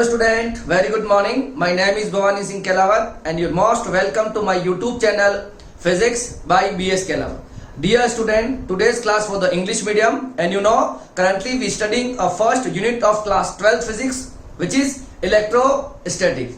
student, very good morning. My name is Bhavani Singh Kelawat and you're most welcome to my YouTube channel Physics by BS Kelawat. Dear student, today's class for the English medium, and you know currently we studying a first unit of class 12 physics, which is electrostatic.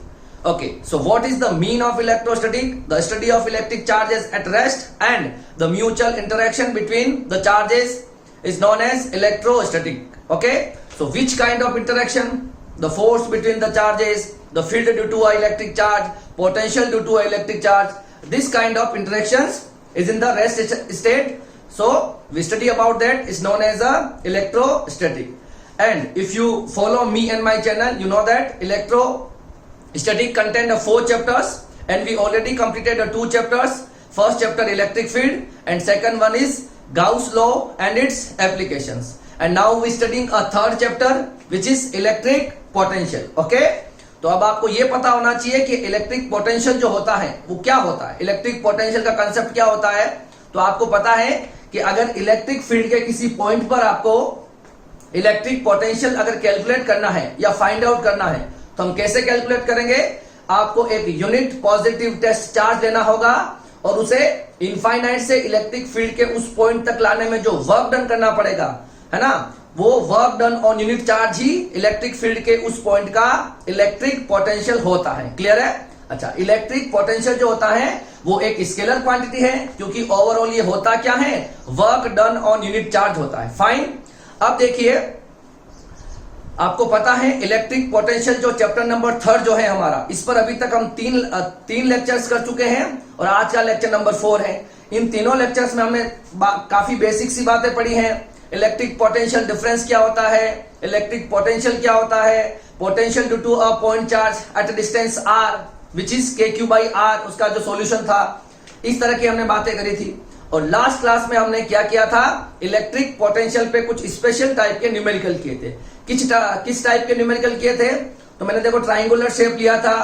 Okay, so what is the mean of electrostatic? The study of electric charges at rest and the mutual interaction between the charges is known as electrostatic. Okay, so which kind of interaction? The force between the charges, the field due to an electric charge, potential due to an electric charge. This kind of interactions is in the rest state. So we study about that is known as a electrostatic. And if you follow me and my channel, you know that electrostatic contain 4 chapters, and we already completed 2 chapters. First chapter electric field and second one is Gauss law and its applications. And now we studying a third chapter which is electric potential. Okay, तो अब आपको ये पता होना चाहिए कि electric potential जो होता है वो क्या होता है. इलेक्ट्रिक पोटेंशियल का कंसेप्ट क्या होता है. तो आपको पता है कि अगर इलेक्ट्रिक फील्ड के किसी पॉइंट पर आपको इलेक्ट्रिक पोटेंशियल अगर कैलकुलेट करना है या फाइंड आउट करना है तो हम कैसे कैलकुलेट करेंगे. आपको एक यूनिट पॉजिटिव टेस्ट चार्ज लेना होगा और उसे इनफाइनाइट से इलेक्ट्रिक फील्ड के उस पॉइंट तक लाने में जो वर्क डन करना पड़ेगा, है ना, वो work done on unit charge he electric field के उस पॉइंट का इलेक्ट्रिक पोटेंशियल होता है. क्लियर है. अच्छा, इलेक्ट्रिक पोटेंशियल जो होता है वो एक स्केलर क्वांटिटी है, क्योंकि ओवरऑल ये होता क्या है, work done on unit charge होता है. फाइन. अब देखिए, आपको पता है इलेक्ट्रिक पोटेंशियल जो चैप्टर नंबर 3 जो है हमारा, इस पर अभी तक हम तीन लेक्चर्स कर चुके हैं और आज का लेक्चर नंबर 4 है. इन तीनों लेक्चर्स में हमने काफी बेसिक सी बातें पढ़ी हैं. इलेक्ट्रिक पोटेंशियल डिफरेंस क्या होता है, इलेक्ट्रिक पोटेंशियल क्या होता है, potential due to a point charge at distance r which is kq/r, उसका जो सॉल्यूशन था. इस तरह की हमने बातें करी थी. और लास्ट क्लास में हमने क्या किया था, इलेक्ट्रिक पोटेंशियल पे कुछ स्पेशल टाइप के न्यूमेरिकल किए थे. किस टाइप के न्यूमेरिकल किए थे. तो मैंने देखो ट्राइंगुलर शेप लिया था,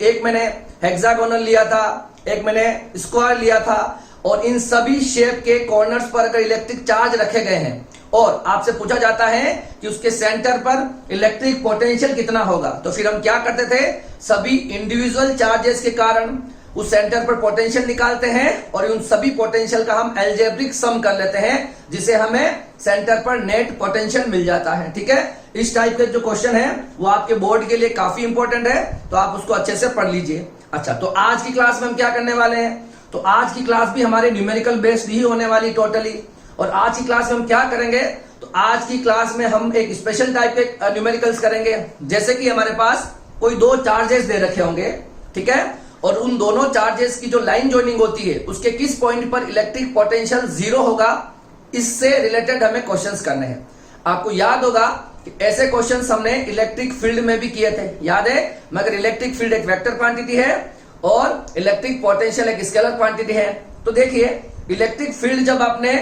एक मैंने हेक्सागोनल लिया था, एक मैंने स्क्वायर लिया था, और इन सभी शेप के कॉर्नर्स पर अगर इलेक्ट्रिक चार्ज रखे गए हैं और आपसे पूछा जाता है कि उसके सेंटर पर इलेक्ट्रिक पोटेंशियल कितना होगा, तो फिर हम क्या करते थे, सभी इंडिविजुअल चार्जेस के कारण उस सेंटर पर पोटेंशियल निकालते हैं और उन सभी पोटेंशियल का हम एल्जेब्रिक सम कर लेते हैं, जिसे हमें सेंटर पर नेट पोटेंशियल मिल जाता है. ठीक है. इस टाइप के जो क्वेश्चन है वो आपके बोर्ड के लिए काफी इंपॉर्टेंट है, तो आप उसको अच्छे से पढ़ लीजिए. अच्छा, तो आज की क्लास में हम क्या करने वाले हैं, तो आज की क्लास भी हमारे न्यूमेरिकल बेस्ड ही होने वाली टोटली. और आज की क्लास में हम क्या करेंगे, तो आज की क्लास में हम एक स्पेशल टाइप के न्यूमेरिकल्स करेंगे. जैसे कि हमारे पास कोई 2 चार्जेस दे रखे होंगे, ठीक है, और उन दोनों चार्जेस की जो लाइन ज्वाइनिंग होती है उसके किस पॉइंट पर इलेक्ट्रिक पोटेंशियल 0 होगा, इससे रिलेटेड हमें क्वेश्चंस करने हैं. आपको याद होगा कि ऐसे क्वेश्चंस हमने इलेक्ट्रिक फील्ड में भी किए थे, याद है. मगर इलेक्ट्रिक फील्ड एक वेक्टर क्वांटिटी है और इलेक्ट्रिक पोटेंशियल एक स्केलर क्वांटिटी है. तो देखिए, इलेक्ट्रिक फील्ड जब आपने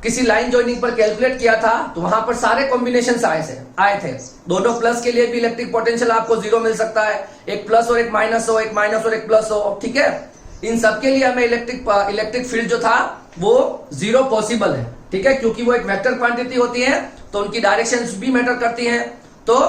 किसी लाइन ज्वाइनिंग पर कैलकुलेट किया था तो वहां पर सारे कॉम्बिनेशन आए थे. दोनों प्लस के लिए भी इलेक्ट्रिक पोटेंशियल आपको 0 मिल सकता है, एक प्लस और एक माइनस हो, एक माइनस और एक प्लस हो. ठीक है. इन सबके लिए हमें इलेक्ट्रिक फील्ड जो था वो 0 पॉसिबल है. ठीक है, क्योंकि वो एक वेक्टर क्वांटिटी होती है तो उनकी डायरेक्शन भी मैटर करती है, तो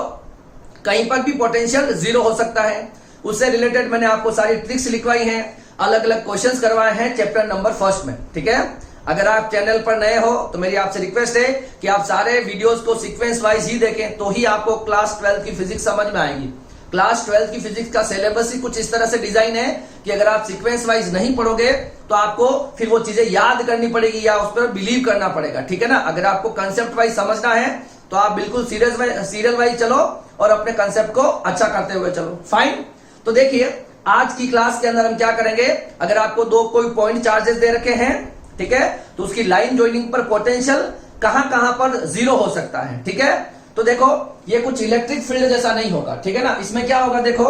कहीं पर भी पोटेंशियल 0 हो सकता है. उससे रिलेटेड मैंने आपको सारी ट्रिक्स लिखवाई हैं, अलग अलग क्वेश्चंस करवाए हैं चैप्टर नंबर 1 में. ठीक है. अगर आप चैनल पर नए हो तो मेरी आपसे रिक्वेस्ट है कि आप सारे वीडियोस को सीक्वेंस वाइज ही देखें, तो ही आपको क्लास 12 की फिजिक्स समझ में आएगी. क्लास 12 की फिजिक्स का सिलेबस ही कुछ इस तरह से डिजाइन है कि अगर आप सीक्वेंस वाइज नहीं पढ़ोगे तो आपको फिर वो चीजें याद करनी पड़ेगी या उस पर बिलीव करना पड़ेगा. ठीक है ना. अगर आपको कंसेप्ट वाइज समझना है तो आप बिल्कुल सीरियल वाइज चलो और अपने कंसेप्ट को अच्छा करते हुए चलो. फाइन. तो देखिए, आज की क्लास के अंदर हम क्या करेंगे, अगर आपको 2 कोई पॉइंट चार्जेस दे रखे हैं, ठीक है, तो उसकी लाइन ज्वाइनिंग पर पोटेंशियल कहां कहां पर 0 हो सकता है. ठीक है. तो देखो, ये कुछ इलेक्ट्रिक फील्ड जैसा नहीं होगा. ठीक है ना. इसमें क्या होगा, देखो,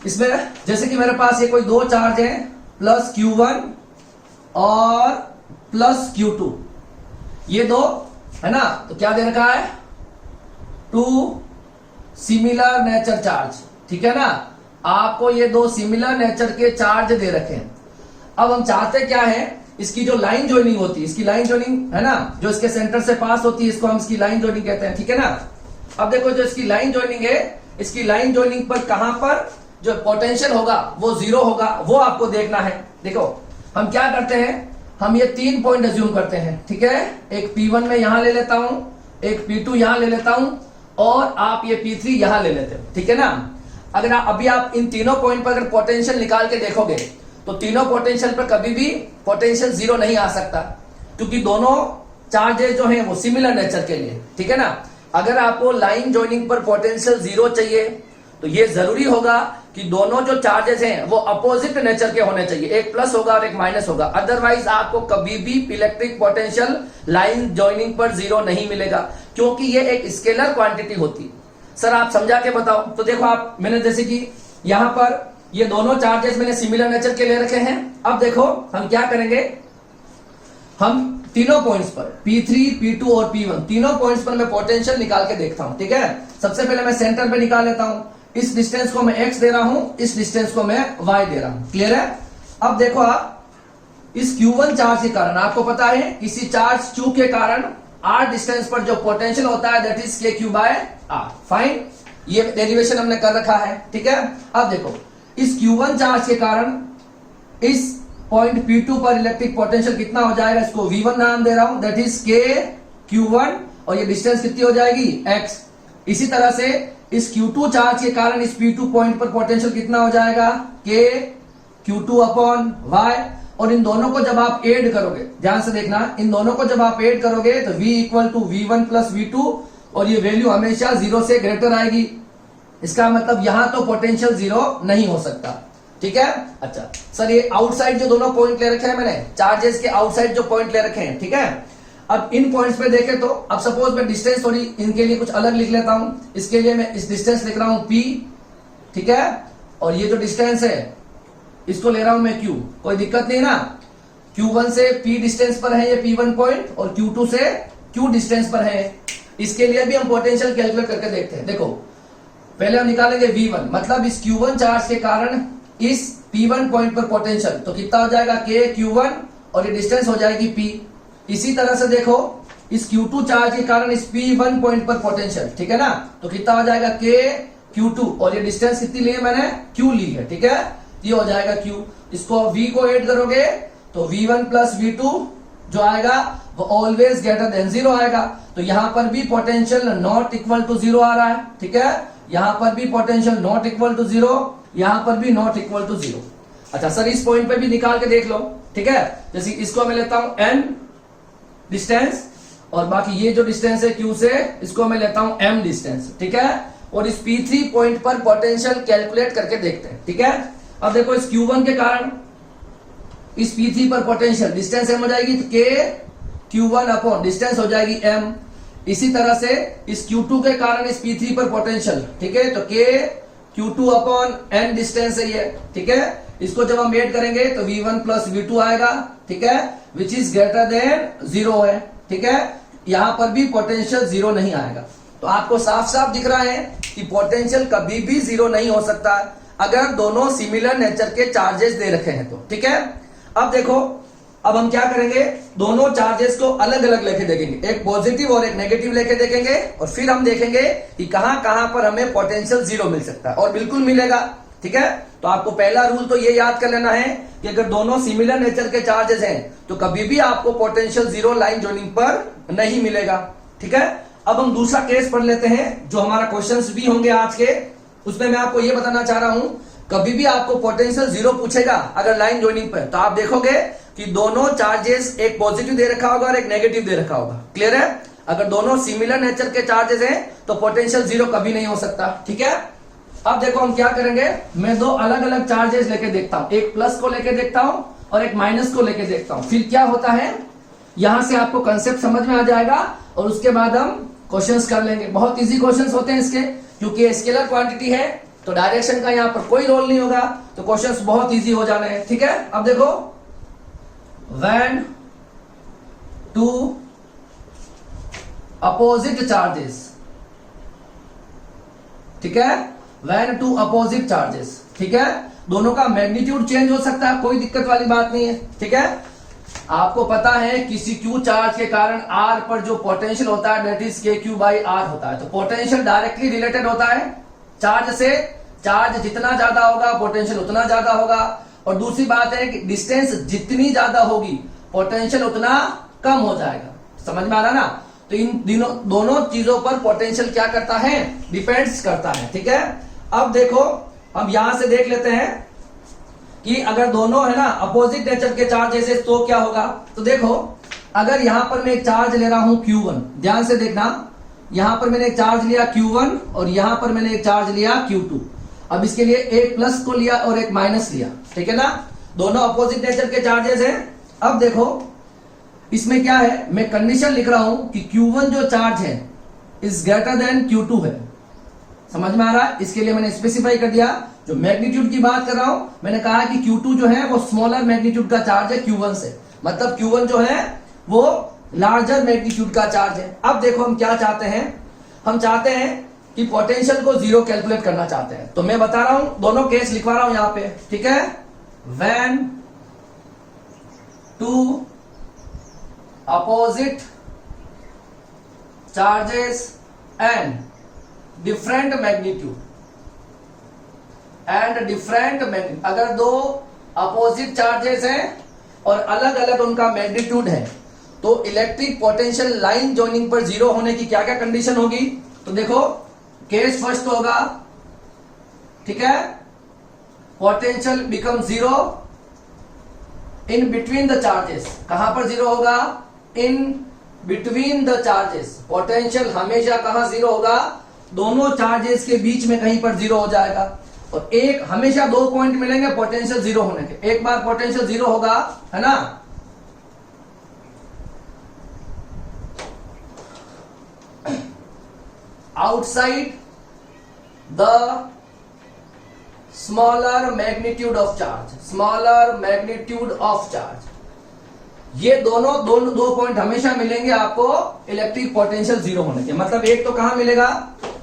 इसमें जैसे कि मेरे पास ये कोई 2 चार्ज है, प्लस Q1 और प्लस Q2, ये 2 है ना. तो क्या दे रखा है, 2 सिमिलर नेचर चार्ज. ठीक है ना. आपको ये 2 सिमिलर नेचर के चार्ज दे रखे हैं. अब हम चाहते क्या है, इसकी जो लाइन ज्वाइनिंग होती है, इसकी लाइन ज्वाइनिंग है ना, जो इसके सेंटर से पास होती है, इसको हम इसकी लाइन ज्वाइनिंग कहते हैं. ठीक है ना. अब देखो, जो इसकी लाइन ज्वाइनिंग है इसकी लाइन ज्वाइनिंग पर कहां पर जो पोटेंशियल होगा वो जीरो होगा, वो आपको देखना है। देखो हम क्या करते हैं, हम ये 3 पॉइंट अज्यूम करते हैं, ठीक है। एक P1 में यहां ले लेता हूं, एक P2 यहां ले लेता हूं, और आप ये P3 यहां ले लेते हो, ठीक है ना। अगर अभी आप इन तीनों पॉइंट पर अगर पोटेंशियल निकाल के देखोगे तो तीनों पोटेंशियल पर कभी भी पोटेंशियल जीरो नहीं आ सकता, क्योंकि दोनों चार्जेस जो हैं वो सिमिलर नेचर के लिए, ठीक है ना। अगर आपको लाइन ज्वाइनिंग पर पोटेंशियल जीरो चाहिए तो ये जरूरी होगा कि दोनों जो चार्जेस हैं वो अपोजिट नेचर के होने चाहिए, एक प्लस होगा और एक माइनस होगा, अदरवाइज आपको कभी भी इलेक्ट्रिक पोटेंशियल लाइन ज्वाइनिंग पर जीरो नहीं मिलेगा, क्योंकि ये एक स्केलर क्वांटिटी होती है। सर आप समझा के बताओ। तो देखो आप, मैंने जैसे कि यहां पर ये दोनों चार्जेस मैंने सिमिलर नेचर के ले रखे हैं। अब देखो हम क्या करेंगे, हम तीनों पॉइंट्स पर P3, P2 और P1 तीनों पॉइंट्स पर मैं पोटेंशियल निकाल के देखता हूं, ठीक है। सबसे पहले मैं सेंटर पे निकाल लेता हूं, इस डिस्टेंस को मैं x दे रहा हूं, इस डिस्टेंस को मैं y दे रहा हूं, क्लियर है। अब देखो आप, इस Q1 चार्ज के कारण आपको पता है किसी चार्ज Q के कारण r डिस्टेंस पर जो पोटेंशियल होता है दैट इज KQ/r, फाइन। ये डेरिवेशन हमने कर रखा है, ठीक है। अब देखो इस Q1 चार्ज के कारण इस पॉइंट P2 पर इलेक्ट्रिक पोटेंशियल कितना हो जाएगा, इसको V1 नाम दे रहा हूं, दैट इज KQ1, और ये डिस्टेंस कितनी हो जाएगी x। इसी तरह से इस Q2 चार्ज के कारण इस P2 पॉइंट पर पोटेंशियल कितना हो जाएगा, KQ2/y, और इन दोनों को जब आप ऐड करोगे, ध्यान से देखना, इन दोनों को जब आप ऐड करोगे तो V = V1 + V2, और ये वैल्यू हमेशा 0 से ग्रेटर आएगी। इसका मतलब यहां तो पोटेंशियल जीरो नहीं हो सकता, ठीक है। अच्छा सर, ये आउटसाइड जो दोनों पॉइंट ले रखे हैं मैंने, चार्जेस के आउटसाइड जो पॉइंट ले रखे हैं, ठीक है। अब इन पॉइंट्स पे देखें तो अब सपोज मैं डिस्टेंस थोड़ी इनके लिए कुछ अलग लिख लेता हूं। इसके लिए मैं इस डिस्टेंस लिख रहा हूं P, ठीक है, और ये जो डिस्टेंस है इसको ले रहा हूं मैं Q, कोई दिक्कत नहीं ना। Q1 से P डिस्टेंस पर है ये P1 पॉइंट, और Q2 से Q डिस्टेंस पर है। इसके लिए भी हम पोटेंशियल कैलकुलेट करके देखते हैं। देखो पहले हम निकालेंगे V1, मतलब इस Q1 चार्ज के कारण इस P1 पॉइंट पर पोटेंशियल, तो कितना हो जाएगा KQ1, और ये डिस्टेंस हो जाएगी P। इसी तरह से देखो इस Q2 चार्ज के कारण इस P1 पॉइंट पर पोटेंशियल, ठीक है ना, तो कितना हो जाएगा KQ2, और ये डिस्टेंस कितनी ली है मैंने, Q ली है, ठीक है, ये हो जाएगा Q। इसको V को ऐड करोगे तो V1 + V2 जो आएगा वो ऑलवेज ग्रेटर देन 0 आएगा। तो यहां पर भी पोटेंशियल नॉट इक्वल टू 0 आ रहा है, ठीक है, यहां पर भी पोटेंशियल नॉट इक्वल टू 0, यहां पर भी नॉट इक्वल टू 0। अच्छा सर, इस पॉइंट पे भी निकाल के देख लो, ठीक है। जैसे इसको मैं लेता हूं n डिस्टेंस, और बाकी ये जो डिस्टेंस है Q से, इसको मैं लेता हूं m डिस्टेंस, ठीक है, और इस P3 पॉइंट पर पोटेंशियल कैलकुलेट करके देखते हैं, ठीक है। अब देखो इस Q1 के कारण इस P3 पर पोटेंशियल डिस्टेंस m हो जाएगी, तो KQ1 अपॉन डिस्टेंस हो जाएगी m। इसी तरह से इस Q2 के कारण इस P3 पर पोटेंशियल, ठीक है, तो KQ2 अपॉन n डिस्टेंस है ये, ठीक है। इसको जब हम ऐड करेंगे तो V1 + V2 आएगा, ठीक है, विच इज ग्रेटर देन 0 है, ठीक है। यहां पर भी पोटेंशियल 0 नहीं आएगा। तो आपको साफ साफ दिख रहा है कि पोटेंशियल कभी भी 0 नहीं हो सकता अगर दोनों सिमिलर नेचर के चार्जेस दे रखे हैं तो, ठीक है। अब देखो, अब हम क्या करेंगे, दोनों चार्जेस को अलग अलग लेके देखेंगे, एक पॉजिटिव और एक नेगेटिव लेके देखेंगे, और फिर हम देखेंगे कि कहां कहां पर हमें पोटेंशियल 0 मिल सकता है, और बिल्कुल मिलेगा, ठीक है। तो आपको पहला रूल तो ये याद कर लेना है कि अगर दोनों सिमिलर नेचर के चार्जेस हैं तो कभी भी आपको पोटेंशियल 0 लाइन ज्वाइनिंग पर नहीं मिलेगा, ठीक है। अब हम दूसरा केस पढ़ लेते हैं जो हमारा क्वेश्चंस भी होंगे आज के। उसमें मैं आपको ये बताना चाह रहा हूं, कभी भी आपको पोटेंशियल 0 पूछेगा अगर लाइन ज्वाइनिंग पर, तो आप देखोगे कि दोनों चार्जेस, एक पॉजिटिव दे रखा होगा और एक नेगेटिव दे रखा होगा, क्लियर है। अगर दोनों सिमिलर नेचर के चार्जेस हैं तो पोटेंशियल 0 कभी नहीं हो सकता, ठीक है। अब देखो हम क्या करेंगे, मैं दो अलग अलग चार्जेस लेके देखता हूं, एक प्लस को लेके देखता हूं और एक माइनस को लेके देखता हूं, फिर क्या होता है यहां से आपको कंसेप्ट समझ में आ जाएगा, और उसके बाद हम क्वेश्चंस कर लेंगे। बहुत इजी क्वेश्चंस होते हैं इसके, क्योंकि स्केलर क्वांटिटी है तो डायरेक्शन का यहां पर कोई रोल नहीं होगा, तो क्वेश्चंस बहुत इजी हो जाने हैं, ठीक है। अब देखो, व्हेन टू अपोजिट चार्जेस, ठीक है, व्हेन टू अपोजिट चार्जेस, ठीक है, दोनों का मैग्नीट्यूड चेंज हो सकता है, कोई दिक्कत वाली बात नहीं है, ठीक है। आपको पता है किसी Q चार्ज के कारण R पर जो पोटेंशियल होता है दैट इज KQ/R होता है, तो पोटेंशियल डायरेक्टली रिलेटेड होता है चार्ज से चार्ज जितना ज्यादा होगा पोटेंशियल उतना ज्यादा होगा, और दूसरी बात है कि डिस्टेंस जितनी ज्यादा होगी पोटेंशियल उतना कम हो जाएगा। समझ में आ रहा ना? तो इन दोनों चीजों पर पोटेंशियल क्या करता है, डिपेंड्स करता है। ठीक है, अब देखो हम यहां से देख लेते हैं कि अगर दोनों है ना अपोजिट नेचर के चार्जेस है तो क्या होगा। तो देखो अगर यहां पर मैं एक चार्ज ले रहा हूं Q1, ध्यान से देखना, यहां पर मैंने एक चार्ज लिया Q1 और यहां पर मैंने एक चार्ज लिया Q2। अब इसके लिए एक प्लस को लिया और एक माइनस लिया, ठीक है ना, दोनों अपोजिट नेचर के चार्जेस हैं। अब देखो इसमें क्या है, मैं कंडीशन लिख रहा हूं कि Q1 जो चार्ज है इज ग्रेटर देन Q2 है। समझ में आ रहा है? इसके लिए मैंने स्पेसिफाई कर दिया। जो मैग्नीट्यूड की बात कर रहा हूं, मैंने कहा कि Q2 जो है वो स्मॉलर मैग्नीट्यूड का चार्ज है Q1 से, मतलब Q1 जो है वो लार्जर मैग्नीट्यूड का चार्ज है। अब देखो हम क्या चाहते हैं, हम चाहते हैं कि पोटेंशियल को जीरो कैलकुलेट करना चाहते हैं। तो मैं बता रहा हूं, दोनों केस लिखवा रहा हूं यहां पे, ठीक है। When two opposite charges and different magnitude अगर दो अपोजिट चार्जेस हैं और अलग अलग उनका मैग्नीट्यूड है तो इलेक्ट्रिक पोटेंशियल लाइन जॉइनिंग पर जीरो होने की क्या क्या कंडीशन होगी। तो देखो केस फर्स्ट होगा, ठीक है, potential become zero in between the charges. कहां पर जीरो होगा, in between the charges. Potential हमेशा कहां जीरो होगा, दोनों चार्जेस के बीच में कहीं पर जीरो हो जाएगा। और एक हमेशा दो पॉइंट मिलेंगे पोटेंशियल जीरो होने के। एक बार पोटेंशियल जीरो होगा, है ना, outside the smaller magnitude of charge, ये दोनों दो पॉइंट हमेशा मिलेंगे आपको इलेक्ट्रिक पोटेंशियल जीरो होने के। मतलब एक तो कहां मिलेगा,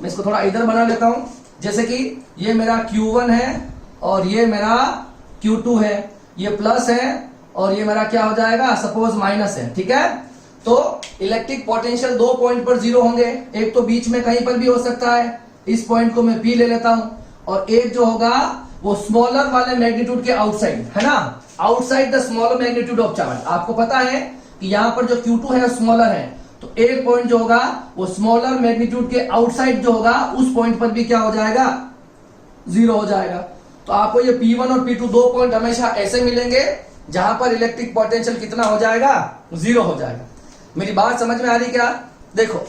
मैं इसको थोड़ा इधर बना लेता हूं, जैसे कि ये मेरा Q1 है और ये मेरा Q2 है, ये प्लस है और ये मेरा क्या हो जाएगा, सपोज माइनस है, ठीक है। तो इलेक्ट्रिक पोटेंशियल दो पॉइंट पर जीरो होंगे, एक तो बीच में कहीं पर भी हो सकता है, इस पॉइंट को मैं P ले लेता हूं, और एक जो होगा वो स्मॉलर वाले मैग्नीट्यूड के आउटसाइड, है ना, outside the smaller magnitude of charge. आपको पता है कि यहां पर जो Q2 है स्मॉलर है, तो एक पॉइंट जो होगा वो स्मॉलर मैग्नीट्यूड के आउटसाइड जो होगा उस पॉइंट पर भी क्या हो जाएगा, जीरो हो जाएगा। तो आपको ये P1 और P2 दो पॉइंट हमेशा ऐसे मिलेंगे जहां पर इलेक्ट्रिक पोटेंशियल कितना हो जाएगा, जीरो हो जाएगा। मेरी बात समझ में आ रही क्या? देखो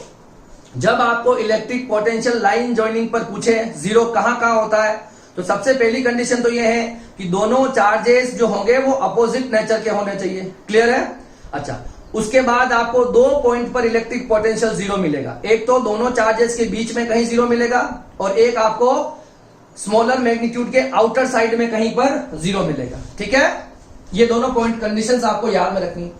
जब आपको इलेक्ट्रिक पोटेंशियल लाइन जॉइनिंग पर पूछे जीरो कहां कहां होता है, तो सबसे पहली कंडीशन तो ये है कि दोनों चार्जेस जो होंगे वो अपोजिट नेचर के होने चाहिए। क्लियर है? अच्छा, उसके बाद आपको दो पॉइंट पर इलेक्ट्रिक पोटेंशियल जीरो मिलेगा। एक तो दोनों चार्जेस के बीच में कहीं जीरो मिलेगा और एक आपको स्मॉलर मैग्नीट्यूड के आउटर साइड में कहीं पर जीरो मिलेगा, ठीक है। ये दोनों पॉइंट कंडीशंस आपको याद में रखनी।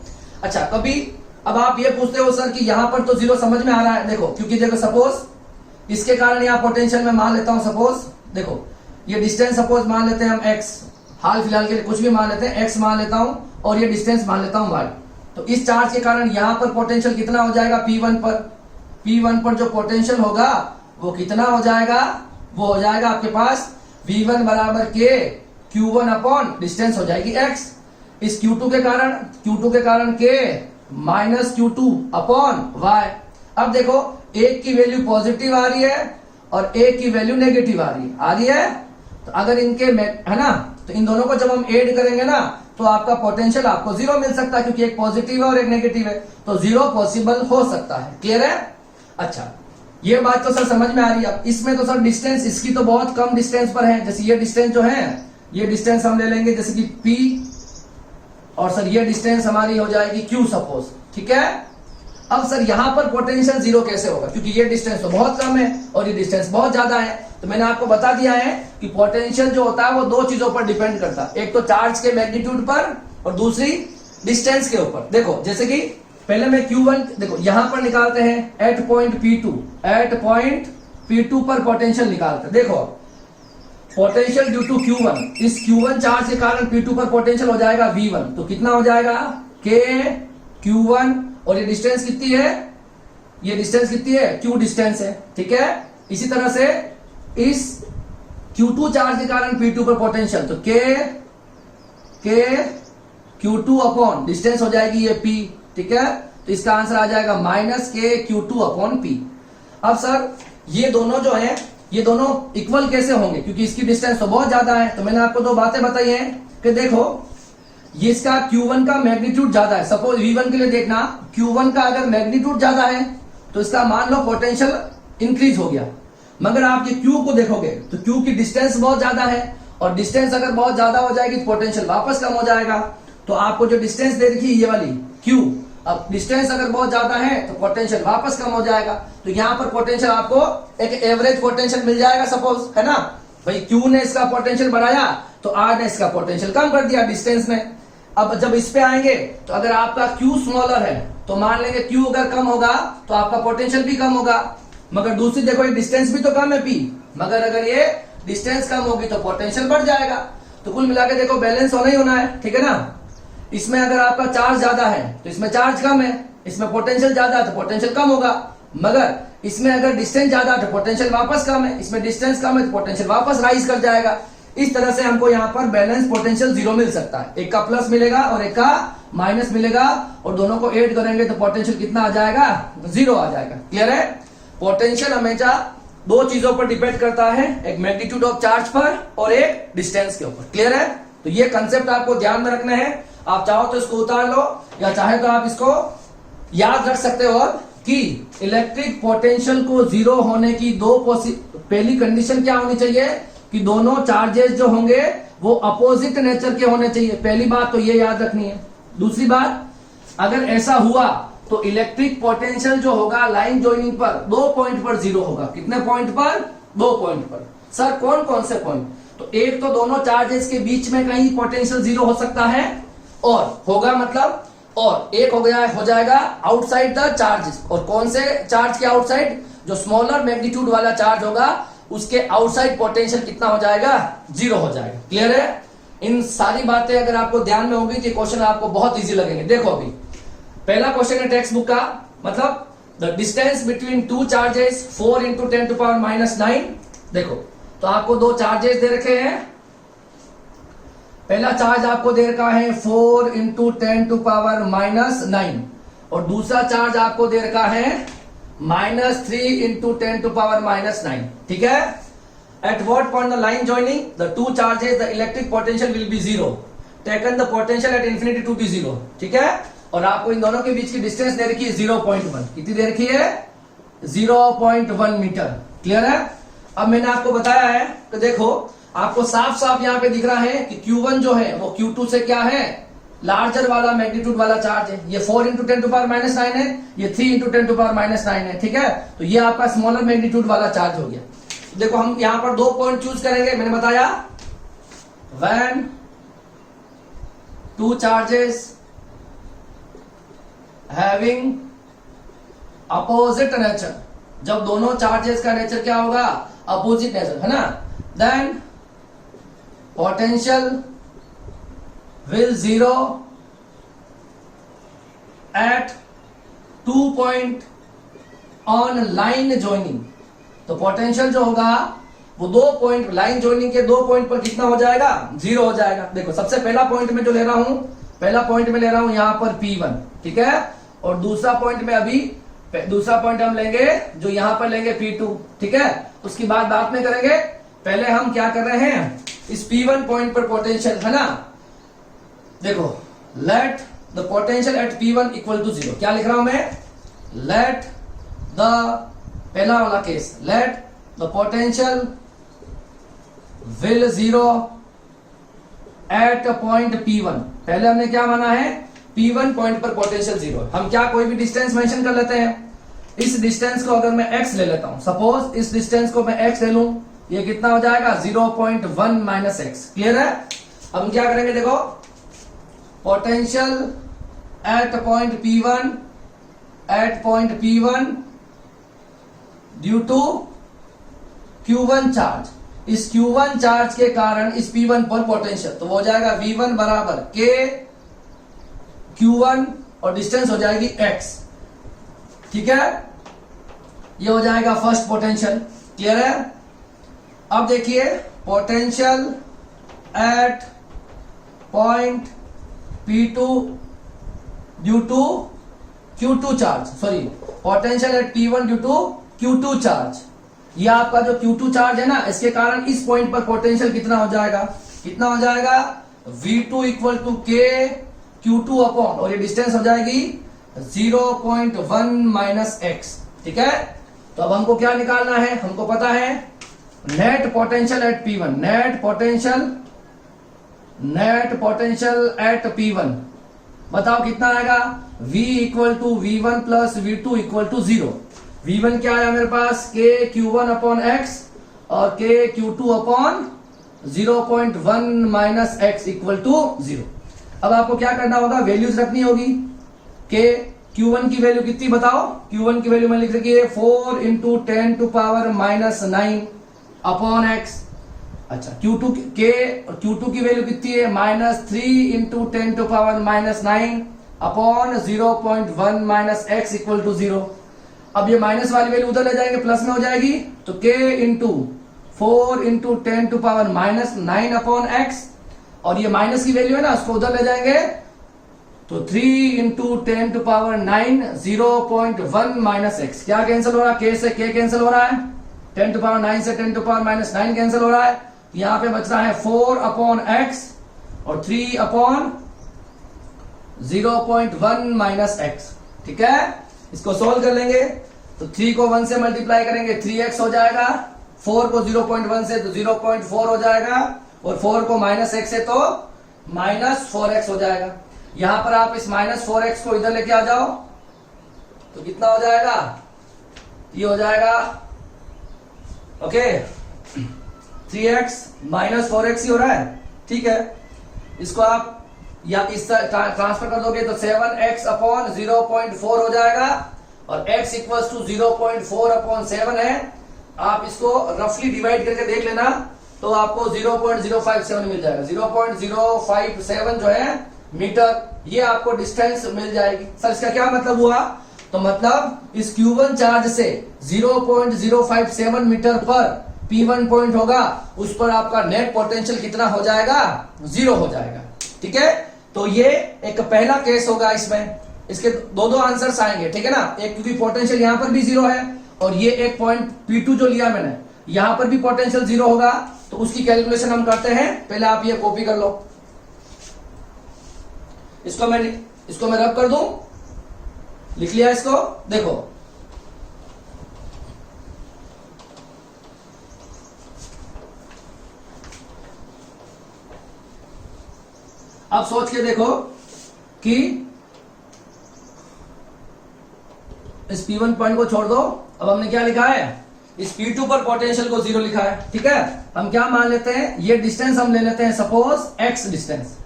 अच्छा, कभी अब आप ये पूछते हो सर कि यहां पर तो जीरो समझ में आ रहा है, देखो क्योंकि देखो सपोज इसके कारण यहां पोटेंशियल में मान लेता हूं, सपोज देखो ये डिस्टेंस सपोज मान लेते हैं हम x, हाल फिलहाल के लिए कुछ भी मान लेते हैं, x मान लेता हूं और ये डिस्टेंस मान लेता हूं y। तो इस चार्ज के कारण यहां पर पोटेंशियल कितना हो जाएगा, P1 पर जो पोटेंशियल होगा वो कितना हो जाएगा, वो हो जाएगा आपके पास V1 बराबर K Q1 अपॉन डिस्टेंस हो जाएगी x। इस Q2 के कारण K minus Q2 upon y। अब देखो एक की वैल्यू पॉजिटिव आ रही है और एक की वैल्यू नेगेटिव आ रही है। तो अगर इनके है ना, तो इन दोनों को जब हम ऐड करेंगे ना तो आपका पोटेंशियल आपको जीरो मिल सकता है, क्योंकि एक पॉजिटिव है और एक नेगेटिव है, तो जीरो पॉसिबल हो सकता है। क्लियर है? अच्छा, ये बात तो सर समझ में आ रही है। अब इसमें तो सर डिस्टेंस इसकी तो बहुत कम डिस्टेंस पर है, जैसे ये डिस्टेंस जो है, ये डिस्टेंस हम ले लेंगे जैसे कि P, और सर ये डिस्टेंस हमारी हो जाएगी Q सपोज, ठीक है। अब सर यहां पर पोटेंशियल जीरो कैसे होगा, क्योंकि ये डिस्टेंस तो बहुत कम है और ये डिस्टेंस बहुत ज्यादा है। तो मैंने आपको बता दिया है कि पोटेंशियल जो होता है वो दो चीजों पर डिपेंड करता है, एक तो चार्ज के मैग्नीट्यूड पर और दूसरी डिस्टेंस के ऊपर। देखो जैसे कि पहले मैं Q1 देखो यहां पर निकालते हैं एट पॉइंट P2 पर पोटेंशियल निकालते हैं। देखो पोटेंशियल ड्यू टू Q1, इस Q1 चार्ज के कारण P2 पर पोटेंशियल हो जाएगा V1, तो कितना हो जाएगा K Q1, और ये डिस्टेंस कितनी है, ये डिस्टेंस कितनी है, Q डिस्टेंस है, ठीक है। इसी तरह से इस Q2 चार्ज के कारण P2 पर पोटेंशियल, तो K Q2 अपॉन डिस्टेंस हो जाएगी ये P, ठीक है। तो इसका आंसर आ जाएगा minus K Q2 upon P। अब सर ये दोनों जो है ये दोनों इक्वल कैसे होंगे, क्योंकि इसकी डिस्टेंस तो बहुत ज्यादा है। तो मैंने आपको दो बातें बताई हैं कि देखो ये इसका Q1 का मैग्नीट्यूड ज्यादा है। सपोज V1 के लिए देखना, Q1 का अगर मैग्नीट्यूड ज्यादा है तो इसका मान लो पोटेंशियल इंक्रीज हो गया, मगर आप ये Q को देखोगे तो Q की डिस्टेंस बहुत ज्यादा है, और डिस्टेंस अगर बहुत ज्यादा हो जाएगी तो पोटेंशियल वापस कम हो जाएगा। तो आपको जो डिस्टेंस दे रखी है ये वाली Q, अब डिस्टेंस अगर बहुत ज्यादा है तो पोटेंशियल वापस कम हो जाएगा। तो यहाँ पर पोटेंशियल आपको एक एवरेज पोटेंशियल मिल जाएगा सपोज, है ना भाई। Q ने इसका पोटेंशियल बढ़ाया तो R ने इसका पोटेंशियल कम कर दिया डिस्टेंस में। अब जब इस पे आएंगे तो अगर आपका Q स्मॉलर है तो मान लेंगे Q अगर कम होगा तो आपका पोटेंशियल भी कम होगा, मगर दूसरी देखो ये डिस्टेंस भी तो कम है P, मगर अगर ये डिस्टेंस कम होगी तो पोटेंशियल बढ़ जाएगा। तो कुल मिलाकर देखो बैलेंस होना ही होना है, ठीक है ना। इसमें अगर आपका चार्ज ज्यादा है तो इसमें चार्ज कम है, इसमें पोटेंशियल ज्यादा है तो पोटेंशियल कम होगा, मगर इसमें अगर डिस्टेंस ज्यादा है तो पोटेंशियल वापस कम है, इसमें डिस्टेंस कम है तो पोटेंशियल वापस राइज कर जाएगा। इस तरह से हमको यहाँ पर बैलेंस पोटेंशियल जीरो मिल सकता है, एक का प्लस मिलेगा और एक का माइनस मिलेगा, और दोनों को ऐड करेंगे तो पोटेंशियल कितना आ जाएगा, जीरो आ जाएगा। क्लियर है। पोटेंशियल हमेशा दो चीजों पर डिपेंड करता है, एक मैग्नीट्यूड ऑफ चार्ज पर और एक डिस्टेंस के ऊपर। क्लियर है। तो ये कंसेप्ट आपको ध्यान में रखना है। आप चाहो तो इसको उतार लो या चाहे तो आप इसको याद रख सकते हो कि इलेक्ट्रिक पोटेंशियल को जीरो होने की पहली कंडीशन क्या होनी चाहिए कि दोनों चार्जेस जो होंगे वो अपोजिट नेचर के होने चाहिए। पहली बात तो ये याद रखनी है। दूसरी बात, अगर ऐसा हुआ तो इलेक्ट्रिक पोटेंशियल जो होगा लाइन जॉइनिंग पर 2 पॉइंट पर जीरो होगा। कितने पॉइंट पर? 2 पॉइंट पर। सर कौन कौन से पॉइंट? तो एक तो दोनों चार्जेस के बीच में कहीं पोटेंशियल जीरो हो सकता है और होगा मतलब, और एक हो जाएगा आउटसाइड द चार्जेस। और कौन से चार्ज के आउटसाइड? जो स्मॉलर मैग्नीट्यूड वाला चार्ज होगा उसके आउटसाइड पोटेंशियल कितना हो जाएगा? जीरो हो जाएगा। क्लियर है। इन सारी बातें अगर आपको ध्यान में होगी तो क्वेश्चन आपको बहुत इजी लगेंगे। देखो अभी पहला क्वेश्चन है टेक्स्ट बुक का, मतलब the distance between two charges 4 × 10⁻⁹। देखो तो आपको दो चार्जेस दे रखे हैं। पहला चार्ज आपको दे रखा है 4 × 10⁻⁹, और दूसरा चार्ज आपको दे रखा है -3 × 10⁻⁹। ठीक है। At what point the line joining the two charges the electric potential will be zero, taken the potential at infinity to be zero. ठीक है। और आपको इन दोनों के बीच की डिस्टेंस दे रखी है 0.1। कितनी दे रखी है? 0.1 मीटर। क्लियर है। अब मैंने आपको बताया है तो देखो आपको साफ साफ यहाँ पे दिख रहा है कि Q1 जो है वो Q2 से क्या है? लार्जर वाला मैग्नीट्यूड वाला चार्ज है। ये 4 × 10⁻⁹ है, ये 3 × 10⁻⁹ है। ठीक है। तो ये आपका स्मॉलर मैग्नीट्यूड वाला चार्ज हो गया। देखो हम यहां पर 2 पॉइंट चूज करेंगे। मैंने बताया when two charges having opposite nature, जब दोनों चार्जेस का नेचर क्या होगा? अपोजिट नेचर, है ना। Then potential will zero at 2 point on line joining. तो पोटेंशियल जो होगा वो 2 पॉइंट लाइन ज्वाइनिंग के 2 पॉइंट पर कितना हो जाएगा? जीरो हो जाएगा। देखो सबसे पहला पॉइंट में जो ले रहा हूं, पहला पॉइंट में ले रहा हूं यहां पर P1। ठीक है। और दूसरा पॉइंट में अभी दूसरा पॉइंट हम लेंगे जो यहां पर लेंगे P2। ठीक है। उसकी बाद में करेंगे। पहले हम क्या कर रहे हैं? इस P1 पॉइंट पर पोटेंशियल, है ना। देखो let the potential at P1 equal to 0। क्या लिख रहा हूं मैं? लेट द, पहला वाला case, let the potential will zero at point P1। पहले हमने क्या माना है? P1 पॉइंट पर पोटेंशियल जीरो। हम क्या कोई भी डिस्टेंस मेंशन कर लेते हैं। इस डिस्टेंस को अगर मैं x ले लेता हूं, सपोज इस डिस्टेंस को मैं x ले लूं, ये कितना हो जाएगा? 0.1 - x। क्लियर है। अब हम क्या करेंगे? देखो potential at point P1 due to Q1 charge. इस Q1 चार्ज के कारण इस P1 पर पोटेंशियल तो वो हो जाएगा V1 बराबर K Q1 और डिस्टेंस हो जाएगी x। ठीक है। ये हो जाएगा फर्स्ट पोटेंशियल। क्लियर है। अब देखिए potential at point P2 due to Q2 charge, sorry potential at P1 due to Q2 charge. ये आपका जो Q2 चार्ज है ना, इसके कारण इस पॉइंट पर पोटेंशियल कितना हो जाएगा, कितना हो जाएगा V2 equal to K Q2 upon, और ये डिस्टेंस हो जाएगी 0.1 माइनस एक्स। ठीक है, तो अब हमको क्या निकालना है, हमको पता है net potential at P1, net potential at P1 बताओ कितना आएगा, V equal to V1 plus V2 equal to 0। V1 क्या आया मेरे पास, K Q1 अपॉन एक्स और K Q2 upon 0.1 minus x equal to 0। अब आपको क्या करना होगा, वैल्यूज रखनी होगी। K Q1 की वैल्यू कितनी बताओ, Q1 की वैल्यू मैंने लिख रखी है 4 into 10 to power minus 9 upon x. अच्छा Q2 की वैल्यू कितनी है, -3 into 10 to power minus 9 upon 0.1 minus x equal to 0। अब ये माइनस वाली वैल्यू उधर ले जाएंगे, प्लस में हो जाएगी, तो K into 4 into 10 to power minus 9 upon x, और ये माइनस की वैल्यू है ना, उसको उधर ले जाएंगे, तो 3 into 10 to power 9 0.1 minus x. क्या कैंसिल हो रहा है, K से K कैंसिल हो रहा है, 10 टू पावर 9 से 10 टू पावर माइनस 9 कैंसिल हो रहा है, यहां पे बच रहा है 4 अपॉन एक्स और 3 अपॉन 0.1 माइनस एक्स। ठीक है, इसको सोल्व कर लेंगे, तो 3 को 1 से मल्टीप्लाई करेंगे 3x हो जाएगा, 4 को 0.1 से तो 0.4 हो जाएगा, और 4 को माइनस एक्स से तो माइनस 4x हो जाएगा। यहां पर आप इस माइनस 4x को इधर लेके आ जाओ, तो कितना हो जाएगा, ये हो जाएगा ओके 3x माइनस 4x ही हो रहा है। ठीक है, इसको आप या इस ट्रांसफर कर दोगे तो 7x अपॉन 0.4 हो जाएगा, और x इक्वल्स टू 0.4 अपॉन 7 है। आप इसको रफली डिवाइड करके देख लेना, तो आपको 0.057 मिल जाएगा, 0.057 जो है मीटर, ये आपको डिस्टेंस मिल जाएगी। सर इसका क्या मतलब हुआ, तो मतलब इस Q1 चार्ज से 0.057 मीटर पर P1 पॉइंट होगा, उस पर आपका नेट पोटेंशियल कितना हो जाएगा, 0 हो जाएगा। ठीक है, तो ये एक पहला केस होगा, इसमें इसके दो आंसर्स आएंगे। ठीक है ना, एक क्योंकि पोटेंशियल यहां पर भी 0 है, और ये एक पॉइंट P2 जो लिया मैंने, यहां पर भी पोटेंशियल 0 होगा, तो उसकी कैलकुलेशन हम करते हैं। पहले आप ये कॉपी कर लो, इसको मैं रब कर दूं, लिख लिया इसको, देखो अब सोच के देखो कि इस P1 पॉइंट को छोड़ दो, अब हमने क्या लिखा है, इस P2 पर पोटेंशियल को 0 लिखा है। ठीक है, हम क्या मान लेते हैं, ये डिस्टेंस हम ले लेते हैं सपोज x डिस्टेंस,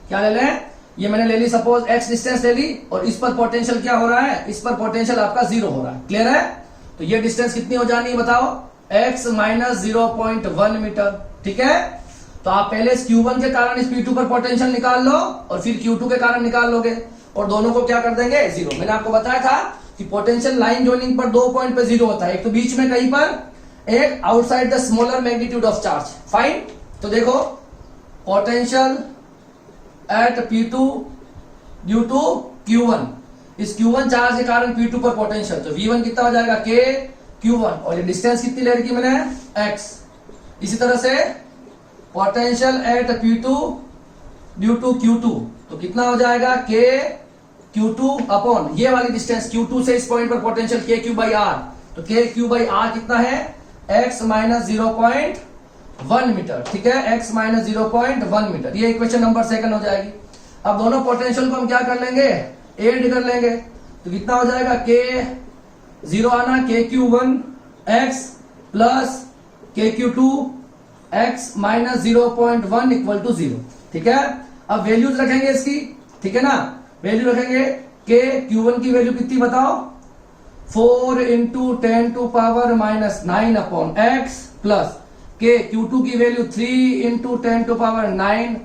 क्या ले लें, ये मैंने ले ली सपोज x डिस्टेंस ले ली, और इस पर पोटेंशियल क्या हो रहा है, इस पर पोटेंशियल आपका 0 हो रहा है। क्लियर है, तो ये डिस्टेंस कितनी हो जानी है बताओ, x माइनस 0.1 मीटर। ठीक है, तो आप पहले इस Q1 के कारण इस P2 पर पोटेंशियल निकाल लो, और फिर Q2 के कारण निकाल लोगे, और दोनों को क्या कर देंगे 0। मैंने आपको बताया था कि पोटेंशियल लाइन जॉइनिंग पर 2 पॉइंट पे 0 होता है, एक तो बीच में कहीं पर, एक outside the smaller magnitude of charge. Fine, तो देखो potential eight P2 due to Q1, इस Q1 चार्ज के कारण P2 पर पोटेंशियल, तो V1 कितना हो जाएगा K Q1, और ये डिस्टेंस कितनी ले रखी मैंने x। इसी तरह से potential eight P2 due to Q2, तो कितना हो जाएगा K Q2 अपॉन ये वाली डिस्टेंस Q2 से इस पॉइंट पर पोटेंशियल KQ/R, तो KQ/R कितना है, x माइनस 0.1 मीटर। ठीक है, x माइनस 0.1 मीटर, ये इक्वेशन नंबर 2 हो जाएगी। अब दोनों पोटेंशियल को हम क्या कर लेंगे, ऐड कर लेंगे, तो कितना हो जाएगा, K 0 आना, KQ1 x plus KQ2 x minus 0.1 equal to 0। ठीक है, अब वैल्यूज रखेंगे इसकी। ठीक है ना, वैल्यू रखेंगे, K Q1 की वैल्यू कितनी बताओ, 4 into 10 to power minus 9 upon x, plus K Q2 की value 3 into 10 to power 9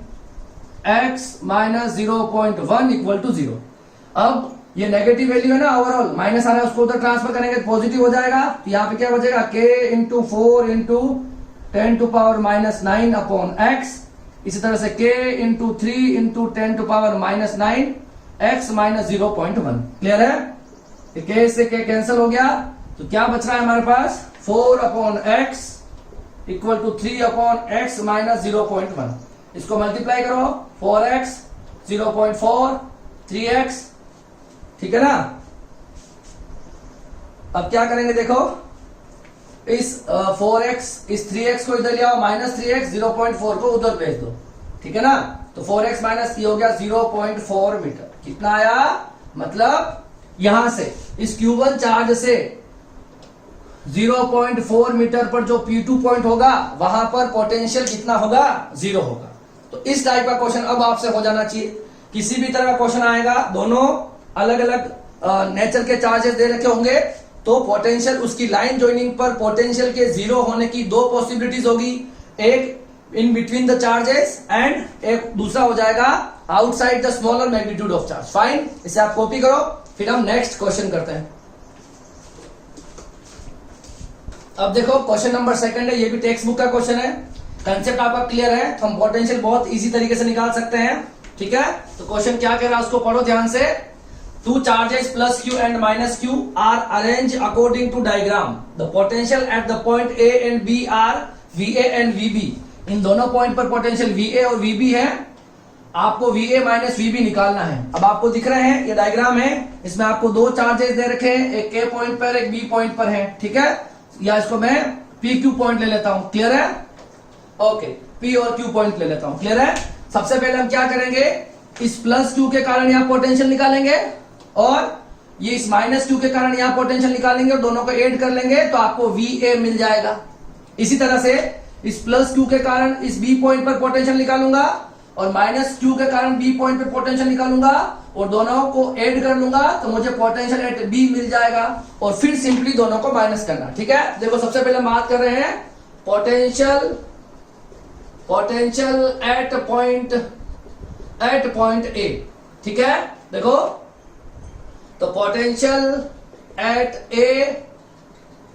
x minus 0.1 equal to 0। अब ये नेगेटिव वैल्यू है ना, ओवरऑल माइनस आ रहा है, उसको उधर ट्रांसफर करेंगे तो पॉजिटिव हो जाएगा, तो यहाँ पे क्या बचेगा, K into 4 into 10 to power minus 9 upon x. इसी तरह से k into 3 into 10 to power minus 9 x minus 0.1। Clear है? k से k कैंसिल हो गया, तो क्या बच रहा है हमारे पास 4 upon x equal to 3 upon x minus 0.1। इसको मल्टीप्लाई करो, 4x 0.4 3x, ठीक है ना। अब क्या करेंगे देखो, इस 4x इस 3x को इधर ले आओ, माइनस 3x 0.4 को उधर भेज दो, ठीक है ना। तो 4x माइनस ये हो गया 0.4 मीटर। कितना आया? मतलब यहां से इस Q1 चार्ज से 0.4 मीटर पर जो P2 पॉइंट होगा वहां पर पोटेंशियल कितना होगा? 0 होगा। तो इस टाइप का क्वेश्चन अब आपसे हो जाना चाहिए। किसी भी तरह का क्वेश्चन आएगा, दोनों अलग अलग नेचर के चार्जेस दे रखे होंगे, तो पोटेंशियल उसकी लाइन ज्वाइनिंग पर पोटेंशियल के 0 होने की दो पॉसिबिलिटीज होगी, एक in between the charges and एक दूसरा हो जाएगा outside the smaller magnitude of charge. Fine, इसे आप कॉपी करो, फिर हम नेक्स्ट क्वेश्चन करते हैं। अब देखो क्वेश्चन नंबर 2 है, ये भी टेक्स्ट बुक का क्वेश्चन है। कंसेप्ट आपका क्लियर है तो हम पोटेंशियल बहुत इजी तरीके से निकाल सकते हैं, ठीक है। तो क्वेश्चन क्या कह रहा है उसको पढ़ो ध्यान से। Two charges plus Q and minus Q are arrange according to diagram. The potential at the point A and B are VA and VB. इन दोनों पॉइंट पर पोटेंशियल वीए और वीबी है। आपको वीए माइनस वीबी निकालना है। अब आपको दिख रहे हैं ये डायग्राम है, इसमें आपको दो चार्जेस दे रखे हैं, एक के पॉइंट पर एक बी पॉइंट पर है, ठीक है। या इसको मैं पी क्यू पॉइंट ले लेता हूं, क्लियर है? ओके, पी और क्यू पॉइंट ले लेता हूं, क्लियर है। सबसे पहले हम क्या करेंगे, इस प्लस क्यू के कारण यहां पोटेंशियल निकालेंगे और ये इस माइनस क्यू के कारण यहां पोटेंशियल निकालेंगे और दोनों को ऐड कर लेंगे तो आपको वी मिल जाएगा। इसी तरह से इस प्लस क्यू के कारण इस बी पॉइंट पर पोटेंशियल निकालूंगा और माइनस क्यू के कारण बी पॉइंट पर पोटेंशियल निकालूंगा और दोनों को ऐड कर लूंगा तो मुझे पोटेंशियल एट बी मिल जाएगा और फिर सिंपली दोनों को माइनस करना, ठीक है। देखो सबसे पहले हम बात कर रहे हैं पोटेंशियल एट पॉइंट ए, ठीक है। देखो तो पोटेंशियल एट ए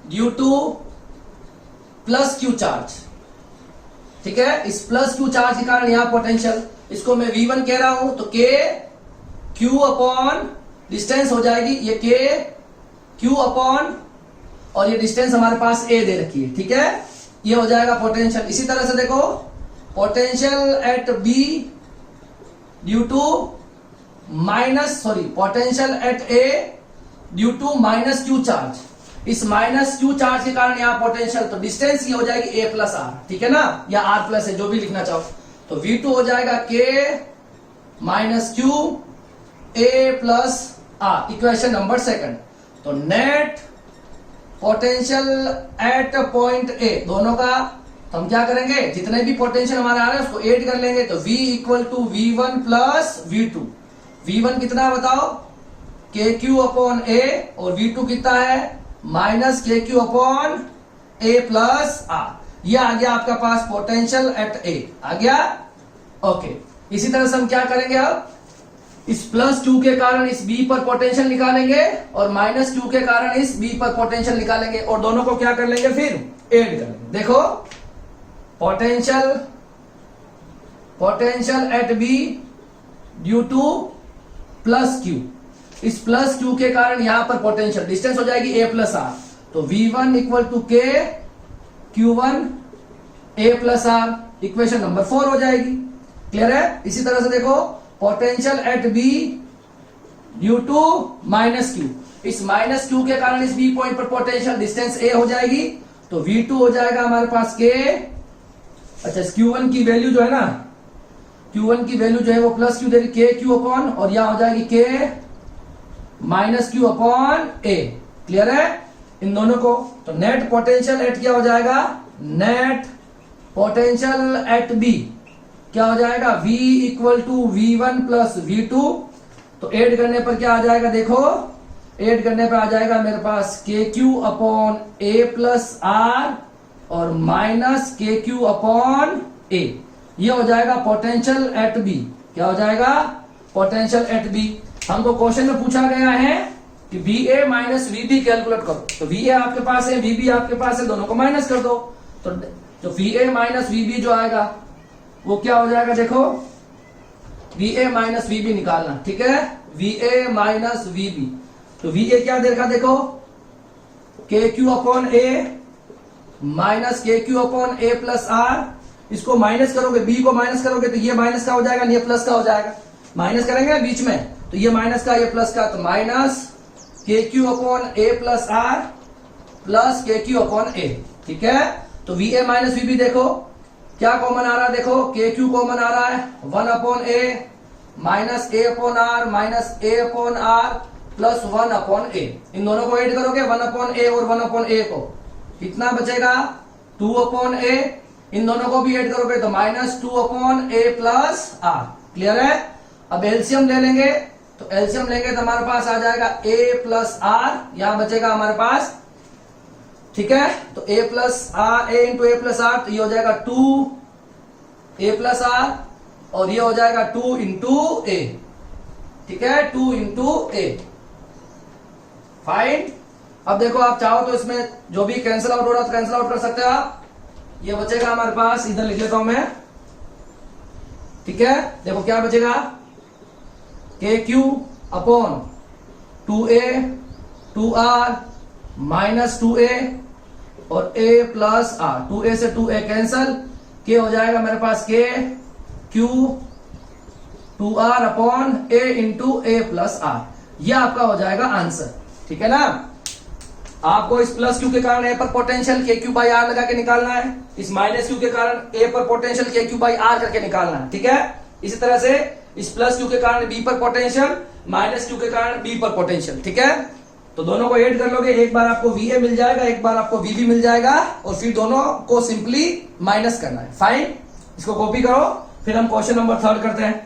due two plus Q charge, ठीक है। इस प्लस क्यू चार्ज के कारण यहां पोटेंशियल, इसको मैं V1 कह रहा हूं तो K Q अपॉन डिस्टेंस हो जाएगी, ये K Q अपॉन और ये डिस्टेंस हमारे पास A दे रखी है, ठीक है। ये हो जाएगा पोटेंशियल। इसी तरह से देखो potential at B due to potential at A due to minus Q charge. इस माइनस क्यू चार्ज के कारण यहां पोटेंशियल, तो डिस्टेंस ये हो जाएगी A प्लस आर, ठीक है ना, या R प्लस है, जो भी लिखना चाहो। तो V2 हो जाएगा K minus Q A plus r, equation number 2। तो net potential at point A दोनों का तो हम क्या करेंगे, जितने भी पोटेंशियल हमारे आ रहे हैं उसको ऐड कर लेंगे। तो V equal to V1 plus V2। V1 कितना है बताओ, KQ अपॉन A और V2 कितना है minus KQ upon A plus R। यह आ गया आपका पास पोटेंशियल एट A आ गया, ओके। इसी तरह से हम क्या करेंगे, अब इस प्लस क्यू के कारण इस बी पर पोटेंशियल निकालेंगे और माइनस क्यू के कारण इस बी पर पोटेंशियल निकालेंगे और दोनों को क्या कर लेंगे, फिर ऐड कर लेंगे। देखो potential eight be due two plus Q, इस प्लस क्यू के कारण यहां पर पोटेंशियल, डिस्टेंस हो जाएगी A प्लस आर। तो V1 equal to K Q1 A plus r, equation number 4 हो जाएगी, क्लियर है। इसी तरह से देखो potential at B due to minus Q, इस माइनस क्यू के कारण इस B पॉइंट पर पोटेंशियल, डिस्टेंस A हो जाएगी। तो V2 हो जाएगा हमारे पास K, अच्छा इस Q1 की वैल्यू जो है ना, Q1 की वैल्यू जो है वो प्लस क्यू दे रही, K Q अपॉन और यहां हो जाएगी K minus Q upon A, clear है इन दोनों को। तो नेट पोटेंशियल एट क्या हो जाएगा, नेट पोटेंशियल एट B क्या हो जाएगा, V equal to V1 plus V2। तो ऐड करने पर क्या आ जाएगा, देखो ऐड करने पर आ जाएगा मेरे पास KQ upon A plus R और माइनस KQ अपॉन A। ये हो जाएगा पोटेंशियल एट B, क्या हो जाएगा पोटेंशियल एट B। हमको क्वेश्चन में पूछा गया है कि VA माइनस VB कैलकुलेट करो। तो VA आपके पास है, VB आपके पास है, दोनों को माइनस कर दो। तो जो VA माइनस VB जो आएगा वो क्या हो जाएगा, देखो VA माइनस VB निकालना, ठीक है, VA माइनस VB। तो VA क्या देखा, देखो KQ upon A minus KQ upon A plus R। इसको माइनस करोगे, B को माइनस करोगे तो ये माइनस का हो जाएगा, ये प्लस का हो जाएगा। माइनस करेंगे ना बीच में, तो ये माइनस का, ये प्लस का, तो minus KQ upon A plus R plus KQ upon A, ठीक है। तो VA माइनस VB देखो क्या कॉमन आ रहा है, देखो KQ कॉमन आ रहा है, 1 upon A minus A upon R minus A upon R plus 1 upon A। इन दोनों को ऐड करोगे 1 अपॉन A और 1 अपॉन A को, कितना बचेगा 2 अपॉन A। इन दोनों को भी ऐड करोगे तो minus 2 upon A plus R। Clear है। अब एलसीएम ले लेंगे, तो एलसीएम लेंगे तो हमारे पास आ जाएगा A प्लस R, यहां बचेगा हमारे पास, ठीक है। तो A plus R, A into A plus R, तो ये हो जाएगा 2 A प्लस R और ये हो जाएगा 2 इंटू A, ठीक है, 2 इंटू A। फाइन। अब देखो आप चाहो तो इसमें जो भी कैंसिल आउट हो रहा है कैंसिल आउट कर सकते हो आप। ये बचेगा हमारे पास, इधर लिख लेता हूं मैं, ठीक है। देखो क्या बचेगा, KQ upon 2A 2R minus 2A और A प्लस R, 2A से 2A कैंसल, K हो जाएगा मेरे पास K Q 2R upon A into A plus R। यह आपका हो जाएगा आंसर, ठीक है ना। आपको इस प्लस क्यू के कारण ए पर पोटेंशियल KQ बाई R लगा के निकालना है, इस माइनस क्यू के कारण ए पर पोटेंशियल KQ बाई R करके निकालना है, ठीक है। इसी तरह से इस प्लस क्यू के कारण बी पर पोटेंशियल, माइनस क्यू के कारण बी पर पोटेंशियल, ठीक है। तो दोनों को ऐड कर लोगे, एक बार आपको VA मिल जाएगा, एक बार आपको VB मिल जाएगा और फिर दोनों को सिंपली माइनस करना है। फाइन, इसको कॉपी करो, फिर हम क्वेश्चन नंबर 3 करते हैं।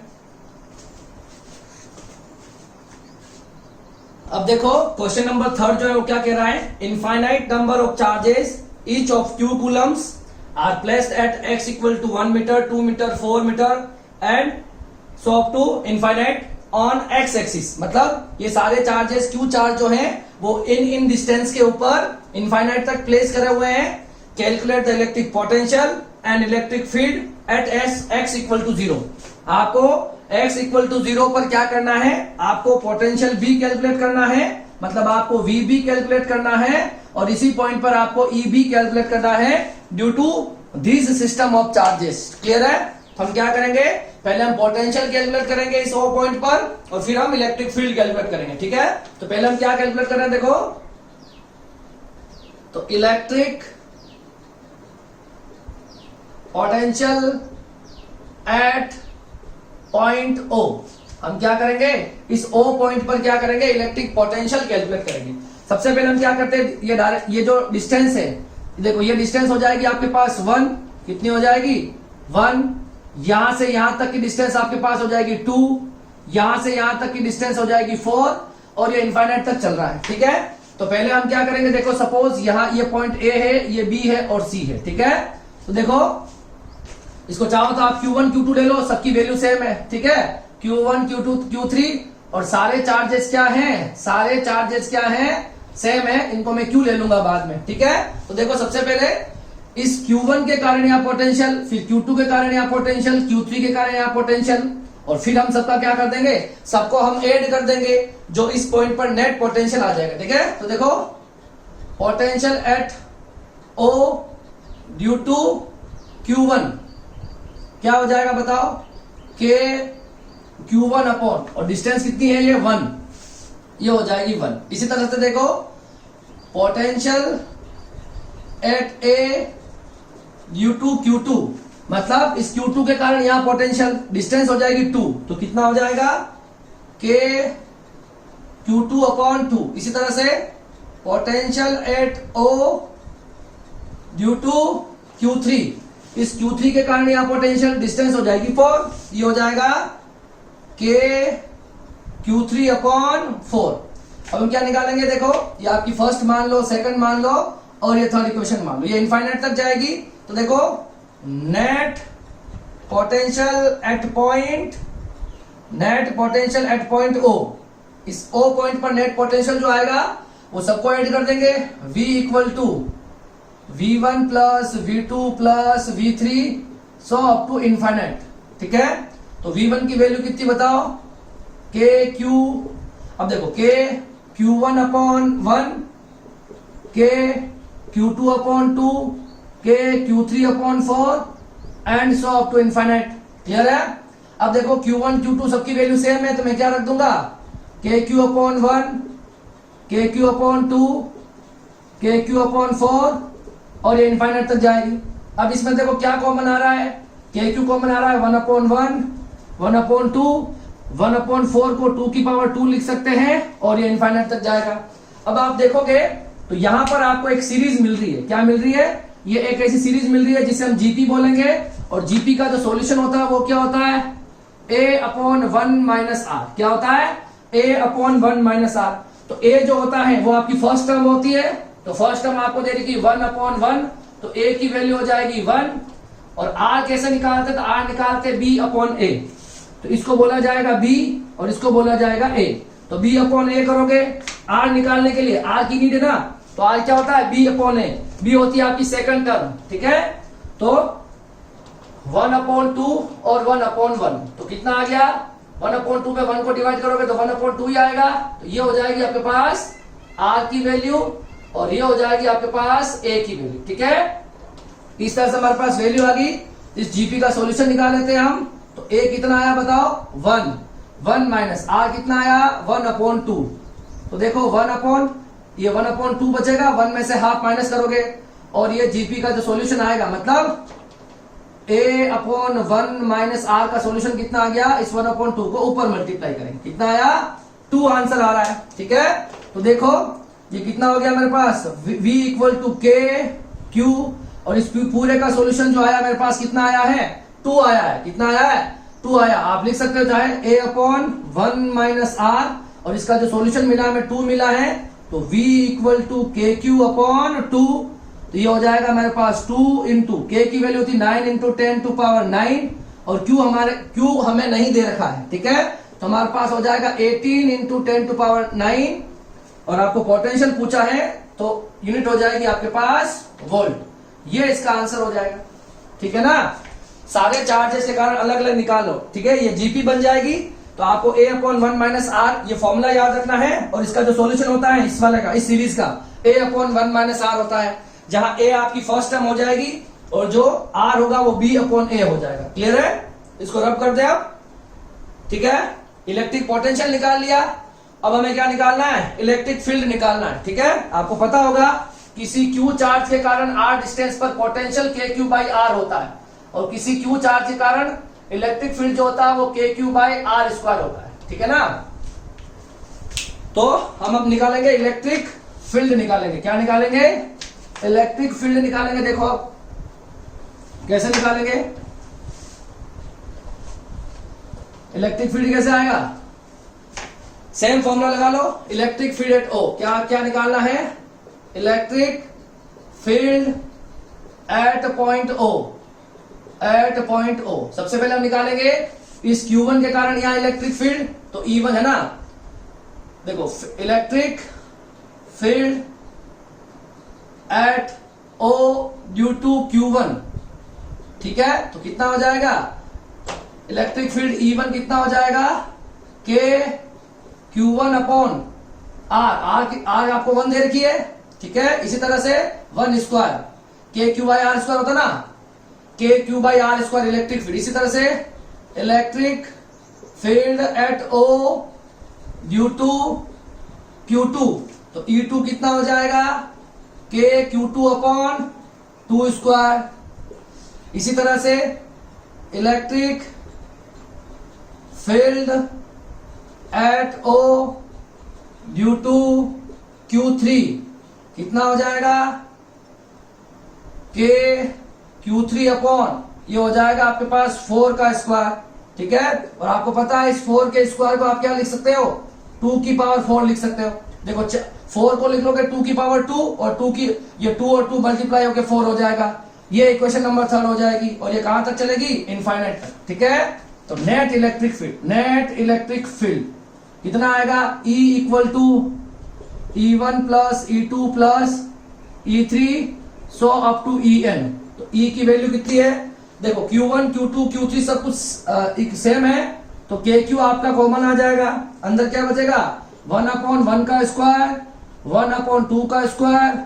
अब देखो क्वेश्चन नंबर 3 जो है वो क्या कह रहा है, infinite number of charges each of 2 coulombs are placed at x equal to 1 metre 2 metre 4 metre and so up to infinite on x axis. मतलब ये सारे चार्जेस Q चार्ज जो हैं वो इन डिस्टेंस के ऊपर इनफाइनाइट तक प्लेस करे हुए हैं। Calculate the electric potential and electric field at x equal to 0। आपको x इक्वल टू 0 पर क्या करना है, आपको पोटेंशियल V कैलकुलेट करना है, मतलब आपको VB कैलकुलेट करना है और इसी पॉइंट पर आपको EB कैलकुलेट करना है due to this system of charges. Clear है। तो हम क्या करेंगे, पहले हम पोटेंशियल कैलकुलेट करेंगे इस O पॉइंट पर और फिर हम इलेक्ट्रिक फील्ड कैलकुलेट करेंगे, ठीक है। तो पहले हम क्या कैलकुलेट कर रहे हैं, देखो तो electric potential at point O। हम क्या करेंगे, इस O पॉइंट पर क्या करेंगे, इलेक्ट्रिक पोटेंशियल कैलकुलेट करेंगे। सबसे पहले हम क्या करते हैं, ये डायरेक्ट ये जो डिस्टेंस है, देखो ये डिस्टेंस हो जाएगी आपके पास 1, कितनी हो जाएगी 1, यहां से यहां तक की डिस्टेंस आपके पास हो जाएगी 2, यहां से यहां तक की डिस्टेंस हो जाएगी 4 और ये इनफाइनाइट तक चल रहा है, ठीक है। तो पहले हम क्या करेंगे, देखो सपोज यहां ये पॉइंट A है, ये B है और C है, ठीक है। तो देखो इसको चाहो तो आप Q1 Q2 ले लो, सबकी वैल्यू सेम है, ठीक है। Q1 Q2 Q3 और सारे चार्जेस क्या हैं, सारे चार्जेस क्या हैं, सेम है। इनको मैं Q ले लूंगा बाद में, ठीक है। तो देखो सबसे पहले इस Q1 के कारण यहाँ पोटेंशियल, फिर Q2 के कारण यहाँ पोटेंशियल, Q3 के कारण यहाँ पोटेंशियल और फिर हम सबका क्या कर देंगे, सबको हम ऐड कर देंगे, जो इस पॉइंट पर नेट पोटेंशियल आ जाएगा, ठीक है। तो देखो potential at O due to Q1 क्या हो जाएगा बताओ, K Q1 अपॉन और डिस्टेंस कितनी है ये 1, ये हो जाएगी 1। इसी तरह से देखो potential at A due to Q2, मतलब इस Q2 के कारण यहां पोटेंशियल डिस्टेंस हो जाएगी 2, तो कितना हो जाएगा K Q2 अपॉन 2। इसी तरह से potential at O due to Q3, इस Q3 के कारण यहां पोटेंशियल डिस्टेंस हो जाएगी 4, ये हो जाएगा K Q3 अपॉन 4। अब हम क्या निकालेंगे, देखो ये आपकी फर्स्ट मान लो, सेकंड मान लो और ये थर्ड इक्वेशन मान लो, ये इनफाइनाइट तक जाएगी। तो देखो net potential at point O, इस O पॉइंट पर नेट पोटेंशियल जो आएगा वो सबको ऐड कर देंगे, V equal to V1 plus V2 plus V3 so up to infinite. ठीक है, तो V1 की वैल्यू कितनी बताओ, के क्यू, अब देखो के Q1 अपॉन 1, के Q2 अपॉन 2, के Q3 upon 4 and so up to infinite. Clear है? अब देखो Q1 Q2 सबकी वैल्यू सेम है, तो मैं क्या रख दूंगा, के क्यू अपॉन 1, के क्यू अपॉन 2, के क्यू अपॉन 4 और ये इनफाइनाइट तक जाएगी। अब इसमें देखो क्या कॉमन आ रहा है, के क्यू कॉमन आ रहा है, 1 अपॉन 1, 1 अपॉन 2, 1 अपॉन 4 को 2 की पावर 2 लिख सकते हैं और ये इनफाइनाइट तक जाएगा। अब आप देखोगे तो यहां पर आपको एक सीरीज मिल रही है। क्या मिल रही है? ये एक ऐसी सीरीज मिल रही है जिसे हम जीपी बोलेंगे, और जीपी का जो सॉल्यूशन होता है वो क्या होता है, a अपॉन 1 माइनस आर। क्या होता है? a upon 1 minus r. तो a जो होता है वो आपकी फर्स्ट टर्म होती है, तो फर्स्ट टर्म आपको दे रही 1 अपॉन 1, तो a की वैल्यू हो जाएगी 1। और r कैसे निकालते, तो r निकालते b अपॉन a, तो इसको बोला जाएगा b और इसको बोला जाएगा a। तो b अपॉन a करोगे, r निकालने के लिए r की नीड है ना, तो r क्या होता है, b अपॉन a। b होती है आपकी सेकंड टर्म। ठीक है, तो 1 अपॉन 2 और 1 अपॉन 1, तो कितना आ गया, 1 अपॉन 2 पे 1 को डिवाइड करोगे तो 1 अपॉन 2 ही आएगा। तो ये हो जाएगी आपके पास r की वैल्यू और ये हो जाएगी आपके पास a की वैल्यू। ठीक है, इस तरह से हमारे पास वैल्यू आ गई। इस जीपी का सॉल्यूशन निकाल लेते हैं हम। तो a कितना आया बताओ, 1 माइनस r कितना आया, 1 अपॉन 2। तो देखो 1 अपॉन, ये 1 अपॉन 2 बचेगा, 1 में से हाफ माइनस करोगे और ये जीपी का जो सॉल्यूशन आएगा, मतलब a अपॉन 1 माइनस r का सॉल्यूशन कितना आ गया, इस 1 अपॉन 2 को ऊपर मल्टीप्लाई करेंगे, कितना आया, 2 आंसर आ रहा है। ठीक है, तो देखो ये कितना हो गया मेरे पास, v इक्वल टू के क्यू, और इस पूरे का सॉल्यूशन जो आया मेरे पास कितना आया है, 2 आया है। कितना आया है, 2 आया। आप लिख सकते हो चाहे a अपॉन 1 माइनस r, और इसका जो सॉल्यूशन मिला हमें 2 मिला है, तो v इक्वल टू के क्यू अपॉन 2। तो ये हो जाएगा मेरे पास 2 इंटू के की वैल्यू थी 9 इंटू 10 टू पावर 9, और क्यू हमें नहीं दे रखा है। ठीक है, तो हमारे पास हो जाएगा 18 इंटू 10 टू पावर 9, और आपको पोटेंशियल पूछा है तो यूनिट हो जाएगी आपके पास वोल्ट। ये इसका आंसर हो जाएगा। ठीक है ना, सारे चार्जेस के कारण अलग अलग निकालो। ठीक है, ये जीपी बन जाएगी। तो आपको a अपॉन 1 माइनस आर ये फॉर्मूला याद रखना है, और इसका जो सॉल्यूशन होता है इस वाले का, इस सीरीज का, a अपॉन 1 माइनस आर होता है, जहां a आपकी फर्स्ट टर्म हो जाएगी और जो r होगा वो b अपॉन a हो जाएगा। क्लियर है? इसको रब कर दे आप। ठीक है, इलेक्ट्रिक पोटेंशियल निकाल लिया। अब हमें क्या निकालना है, इलेक्ट्रिक फील्ड निकालना है। ठीक है, आपको पता होगा किसी q चार्ज के कारण r डिस्टेंस पर पोटेंशियल के क्यू बाई आर होता है, और किसी q चार्ज के कारण इलेक्ट्रिक फील्ड जो होता है वो के क्यू बाई आर स्क्वायर होता है। ठीक है ना, तो हम अब निकालेंगे इलेक्ट्रिक फील्ड निकालेंगे। क्या निकालेंगे, इलेक्ट्रिक फील्ड निकालेंगे। देखो अब कैसे निकालेंगे, इलेक्ट्रिक फील्ड कैसे आएगा, सेम फॉर्मूला लगा लो, इलेक्ट्रिक फील्ड एट ओ। क्या क्या निकालना है, electric field at point O, at point O. सबसे पहले हम निकालेंगे इस Q1 के कारण यहां इलेक्ट्रिक फील्ड, तो E1 है ना। देखो electric field at O due to Q1। ठीक है, तो कितना हो जाएगा, इलेक्ट्रिक फील्ड E1 कितना हो जाएगा, के Q1 अपॉन आर आपको 1 दे रखी है। ठीक है, इसी तरह से 1 स्क्वायर के क्यू बाई आर स्क्वायर होता ना, k q by r square electric field. इसी तरह से electric field at O due to Q2, तो E2 कितना हो जाएगा, के Q2 अपॉन 2 स्क्वायर। इसी तरह से electric field at O due to Q3 कितना हो जाएगा, के Q3 अपॉन ये हो जाएगा आपके पास 4 का स्क्वायर। ठीक है, और आपको पता है इस 4 के स्क्वायर को आप क्या लिख सकते हो, 2 की पावर 4 लिख सकते हो। देखो 4 को लिख लोगे 2 की पावर 2, और 2 की ये 2 और 2 मल्टीप्लाई होकर 4 हो जाएगा। ये इक्वेशन नंबर 3 हो जाएगी, और ये कहां तक चलेगी, इनफाइनाइट तक। ठीक है, तो नेट इलेक्ट्रिक फील्ड कितना आएगा, E equal to E1 plus E2 plus E3 so up to En। तो E की वैल्यू कितनी है? देखो Q1 Q2 Q3 सब कुछ सेम है, तो KQ आपका कॉमन आ जाएगा। अंदर क्या बचेगा? 1/1 का स्क्वायर, 1/2 का स्क्वायर,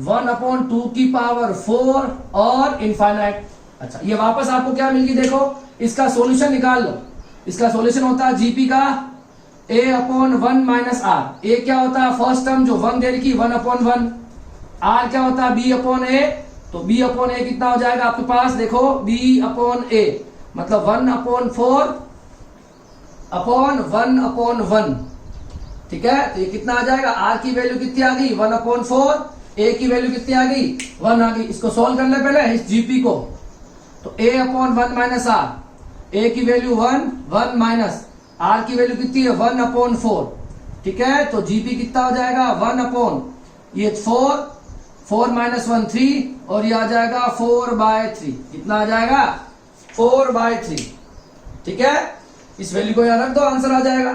1/2 की पावर 4 और इनफाइनाइट। अच्छा, ये वापस आपको क्या मिल गई? देखो, इसका सॉल्यूशन निकाल लो। इसका सॉल्यूशन होता है जीपी का A/1 माइनस आर। ए क्या होता है? फर्स्ट टर्म जो 1 दे रखी 1/1। आर क्या होता है? B/A। तो B/A कितना हो जाएगा आपके पास? देखो, B/A मतलब 1/4/1/1। ठीक है, तो ये कितना आ जाएगा? आर की वैल्यू कितनी आ गई? 1/4। ए की वैल्यू कितनी आ गई? 1 आ गई। इसको सॉल्व करने पहले इस जीपी को। तो A/1 माइनस आर, ए की वैल्यू 1 माइनस आर की वैल्यू कितनी है? 1/4। ठीक है, तो जीपी कितना हो जाएगा? 4 माइनस 1 3 और ये आ जाएगा 4/3। कितना आ जाएगा? 4/3। ठीक है, इस वैल्यू को यहां रख दो, आंसर आ जाएगा।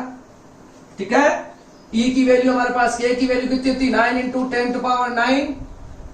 ठीक है, E की वैल्यू हमारे पास, K की वैल्यू कितनी होती है? 9 इंटू 10⁹।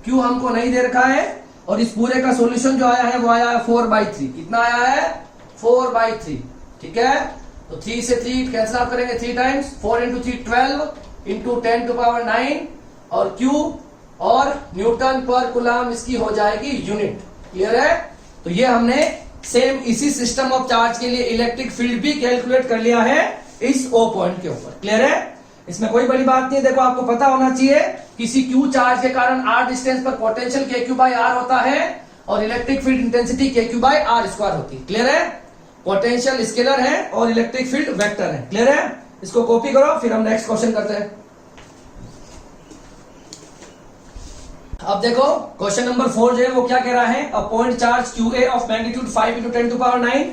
Q हमको नहीं दे रखा है, और इस पूरे का सॉल्यूशन जो आया है वो आया है 4/3। कितना आया है? 4/3। ठीक है, तो 3 से 3 कैंसिल आउट करेंगे 3 टाइम्स। 4 इंटू 3 12 इंटू 10⁹ और Q और न्यूटन पर कूलम इसकी हो जाएगी यूनिट। क्लियर है? तो ये हमने सेम इसी सिस्टम ऑफ चार्ज के लिए इलेक्ट्रिक फील्ड भी कैलकुलेट कर लिया है इस O पॉइंट के ऊपर। क्लियर है? इसमें कोई बड़ी बात नहीं है। देखो, आपको पता होना चाहिए किसी Q चार्ज के कारण R डिस्टेंस पर पोटेंशियल KQ/R होता है और इलेक्ट्रिक फील्ड इंटेंसिटी KQ/R² होती है। क्लियर है? पोटेंशियल स्केलर है और इलेक्ट्रिक फील्ड वेक्टर है। क्लियर है? इसको कॉपी करो, फिर हम नेक्स्ट क्वेश्चन करते हैं। अब देखो, क्वेश्चन नंबर 4 जो है वो क्या कह रहा है? A point charge QA of magnitude 5 into 10⁹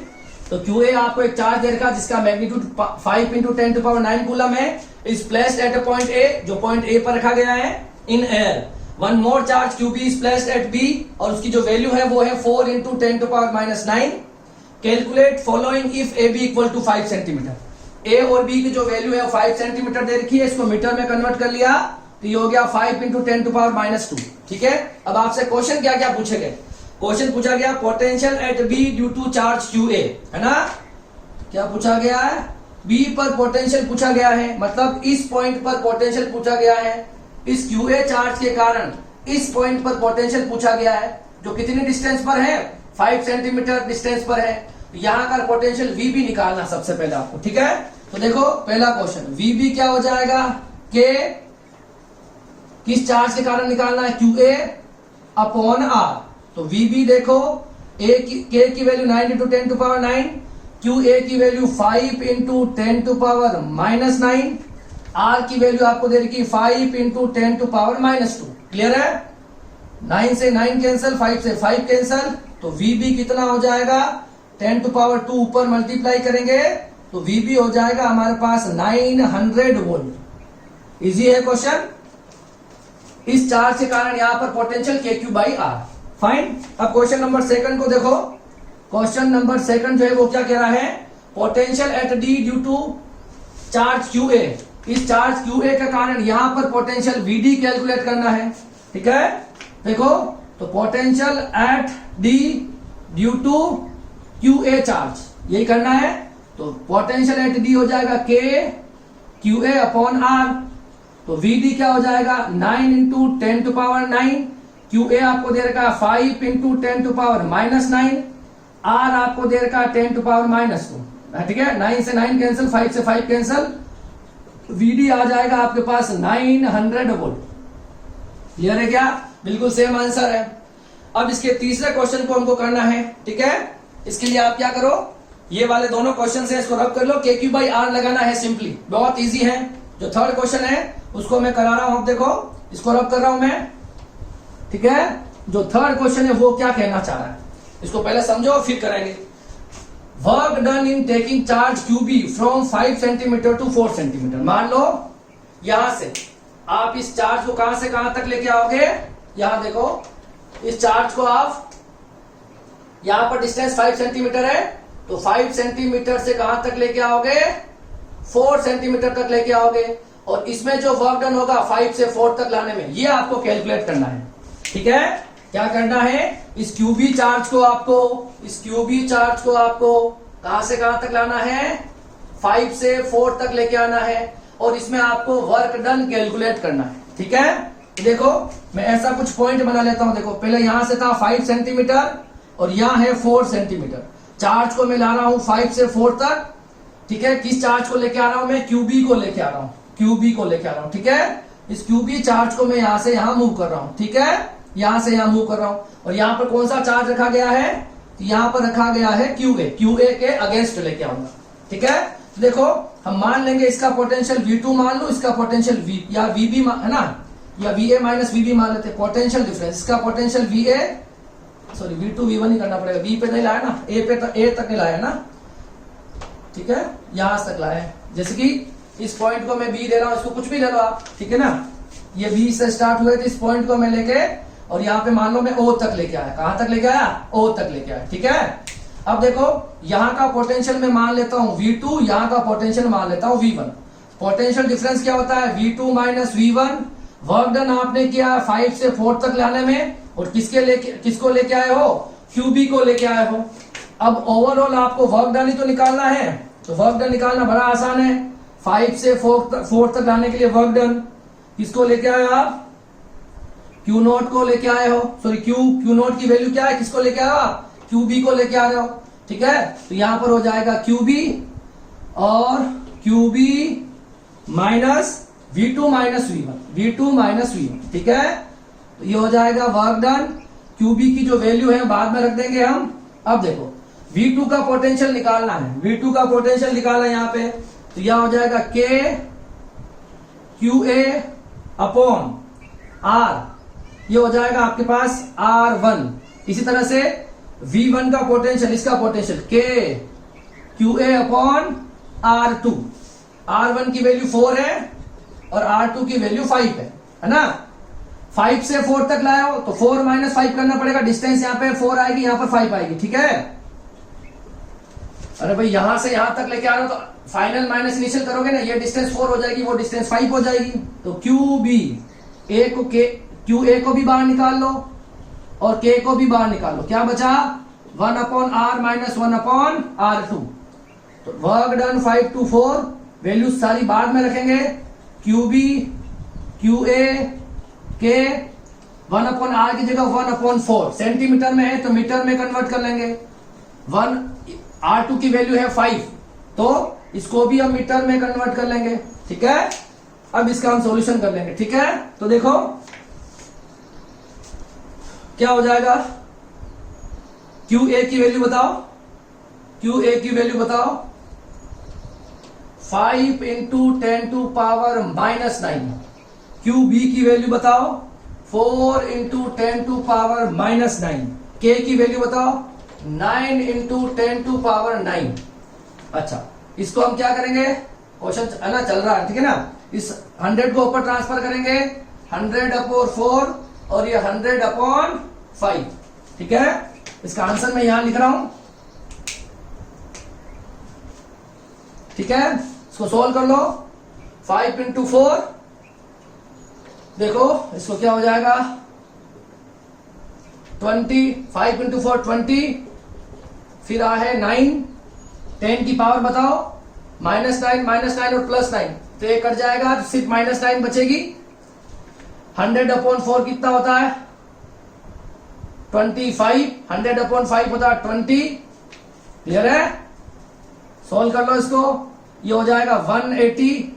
तो QA आपको एक चार्ज दे रखा जिसका मैग्नीट्यूड 5 इंटू 10⁹ कूलम है, is placed at a point A, जो पॉइंट A पर रखा गया है, in air. One more charge QB is placed at B और उसकी जो वैल्यू है वो है 4 into 10⁻⁹। Calculate following if AB equal to 5 centimetre. A और B की जो वैल्यू है 5 सेंटीमीटर दे रखी है, इसको मीटर में कन्वर्ट कर लिया तो ये हो गया 5 इंटू 10⁻²। ठीक है, अब आपसे क्वेश्चन क्या क्या पूछे गए? क्वेश्चन पूछा गया potential at B due to charge QA, है ना? क्या पूछा गया है? B पर पोटेंशियल पूछा गया है, मतलब इस पॉइंट पर पोटेंशियल पूछा गया है। इस QA चार्ज के कारण इस पॉइंट पर पोटेंशियल पूछा गया है, जो कितनी डिस्टेंस पर है? 5 सेंटीमीटर डिस्टेंस पर है। यहां का पोटेंशियल VB निकालना सबसे पहले आपको। ठीक है, तो देखो पहला क्वेश्चन, VB क्या हो जाएगा? K किस चार्ज के कारण निकालना है? QA/R। तो VB देखो, K की वैल्यू 9 इंटू 10⁹, QA की वैल्यू 5 इंटू 10⁻⁹, R की वैल्यू आपको दे रखी 5 इंटू 10⁻²। क्लियर है? 9 से 9 कैंसल, 5 से 5 कैंसल, तो VB कितना हो जाएगा? 10⁻² ऊपर मल्टीप्लाई करेंगे तो VB हो जाएगा हमारे पास 900 वोल्ट। इजी है क्वेश्चन। इस चार्ज के कारण यहां पर पोटेंशियल KQ/R। फाइन। अब क्वेश्चन नंबर 2 को देखो। क्वेश्चन नंबर 2 जो है वो क्या कह रहा है? Potential at D due to charge QA। इस चार्ज QA के कारण यहां पर पोटेंशियल VD कैलकुलेट करना है। ठीक है, देखो, तो potential at D due to QA charge यही करना है। तो पोटेंशियल एट D हो जाएगा K QA/R। तो VD क्या हो जाएगा? 9 इंटू 10⁹, QA आपको दे रखा 5 इंटू 10⁻⁹, R आपको दे रखा 10⁻²। ठीक है, 9 से 9 कैंसिल, 5 से 5 कैंसिल, VD आ जाएगा आपके पास 900 वोल्ट। क्लियर है क्या? बिल्कुल सेम आंसर है। अब इसके तीसरे क्वेश्चन को हमको करना है। ठीक है, इसके लिए आप क्या करो, ये वाले दोनों क्वेश्चन है इसको रब कर लो, KQ/R लगाना है सिंपली, बहुत इजी है। जो थर्ड क्वेश्चन है उसको मैं करा रहा हूं, अब देखो इसको रब कर रहा हूं मैं। ठीक है, जो थर्ड क्वेश्चन है वो क्या कहना चाह रहा है इसको पहले समझो फिर करेंगे। Work done in taking charge QB from 5 centimetre to 4 centimetre. मान लो यहां से आप इस चार्ज को कहां से कहां तक लेके आओगे? यहां देखो, इस चार्ज को आप, यहां पर डिस्टेंस 5 सेंटीमीटर है, तो 5 सेंटीमीटर से कहां तक लेके आओगे? 4 सेंटीमीटर तक लेके आओगे। और इसमें जो वर्क डन होगा 5 से 4 तक लाने में, ये आपको कैलकुलेट करना है। ठीक है, क्या करना है, इस क्यूबी चार्ज को आपको कहां से कहां तक लाना है, 5 से 4 तक लेके आना है और इसमें आपको वर्क डन कैलकुलेट करना है। ठीक है, तो देखो मैं ऐसा कुछ पॉइंट बना लेता हूं। देखो पहले यहां से था 5 सेंटीमीटर और यहां है 4 सेंटीमीटर। चार्ज को मैं ला रहा हूं 5 से 4 तक। ठीक है, किस चार्ज को लेके आ रहा हूं मैं, क्यूबी को लेके आ रहा हूं। ठीक है, इस क्यूबी चार्ज को मैं यहां से यहां मूव कर रहा हूं। ठीक है, यहां से यहां मूव कर रहा हूं और यहां पर कौन सा चार्ज रखा गया है, तो यहां पर रखा गया है क्यूए के अगेंस्ट लेके आऊंगा। ठीक है, तो देखो हम मान लेंगे इसका पोटेंशियल V2 मान लो, इसका पोटेंशियल V या VB है ना, या VA माइनस VB मान लेते, पोटेंशियल डिफरेंस। इसका पोटेंशियल V2 V1 ही करना पड़ेगा, V पे नहीं लाया ना, A तक नहीं लाया ना। ठीक है, यहां तक लाया है। जैसे कि इस पॉइंट को मैं B ले रहा हूं, इसको कुछ भी ले लो आप। ठीक है ना, ये B से स्टार्ट हुए थे, इस पॉइंट को मैं लेके और यहाँ पे मान लो मैं O तक लेके आया। कहां तक लेके आया, O तक लेके आया। ठीक है, अब देखो यहां का पोटेंशियल मैं मान लेता हूं V2, यहां का पोटेंशियल मान लेता हूं V1। पोटेंशियल डिफरेंस क्या होता है, V2 minus V1। Work done आपने किया 5 से 4 तक लाने में और किसको लेके आए हो, क्यूबी को लेके आए हो। अब ओवरऑल आपको वर्क डन ही तो निकालना है, तो वर्क डन निकालना बड़ा आसान है। 5 से 4 तक लाने के लिए वर्क डन किसको लेके आए आप, क्यू नोट को लेके आए हो। सॉरी, क्यू नोट की वैल्यू क्या है, किसको लेके आए हो आप, क्यूबी को लेके आ रहे हो। ठीक है, तो यहां पर हो जाएगा क्यूबी और QB minus V2 minus V1। ठीक है, तो ये हो जाएगा वर्क डन। क्यूबी की जो वैल्यू है बाद में रख देंगे हम। अब देखो V2 का पोटेंशियल निकालना है, यहां पे, तो यह हो जाएगा K QA अपॉन R, ये हो जाएगा आपके पास R1। इसी तरह से V1 का पोटेंशियल, इसका potential K QA upon R2। R1 की वैल्यू 4 है और R2 की वैल्यू 5 है ना। 5 से 4 तक लाए हो तो 4 माइनस 5 करना पड़ेगा। डिस्टेंस यहाँ पे 4 आएगी, यहाँ पर 5 आएगी। ठीक है, अरे भाई यहां से यहां तक लेके आ रहे हो तो फाइनल माइनस इनिशियल करोगे ना, ये डिस्टेंस 4 हो जाएगी, वो डिस्टेंस 5 हो जाएगी। तो QA को भी बाहर निकाल लो और K को भी बाहर निकाल लो। क्या बचा, 1 upon R minus 1 upon R2। तो वर्क डन 5 to 4, वैल्यू सारी बाद में रखेंगे। QB QA K 1 upon R की जगह 1 अपॉन 4, सेंटीमीटर में है तो मीटर में कन्वर्ट कर लेंगे। R2 की वैल्यू है 5, तो इसको भी हम मीटर में कन्वर्ट कर लेंगे। ठीक है, अब इसका हम सॉल्यूशन कर लेंगे। ठीक है, तो देखो क्या हो जाएगा, QA की वैल्यू बताओ, 5 into 10 to power minus 9। QB की वैल्यू बताओ, 4 into 10 to power minus 9। K की वैल्यू बताओ, 9 इंटू 10 टू पावर 9। अच्छा, इसको हम क्या करेंगे, क्वेश्चन है ना चल रहा है। ठीक है ना, इस 100 को ऊपर ट्रांसफर करेंगे, 100 अपॉन 4 और ये 100 अपॉन 5। ठीक है, इसका आंसर मैं यहां लिख रहा हूं। ठीक है, इसको सोल्व कर लो। 5 इंटू 4, देखो इसको क्या हो जाएगा, 20। 5 इंटू 4 20, फिर आ है 9, 10 की पावर बताओ, -9 और +9, तो ये कट जाएगा, तो सिर्फ -9 बचेगी। 100 अपॉन 4 कितना होता है, 25। 100 अपॉन 5 होता है 20। क्लियर है, सोल्व कर लो इसको। ये हो जाएगा 180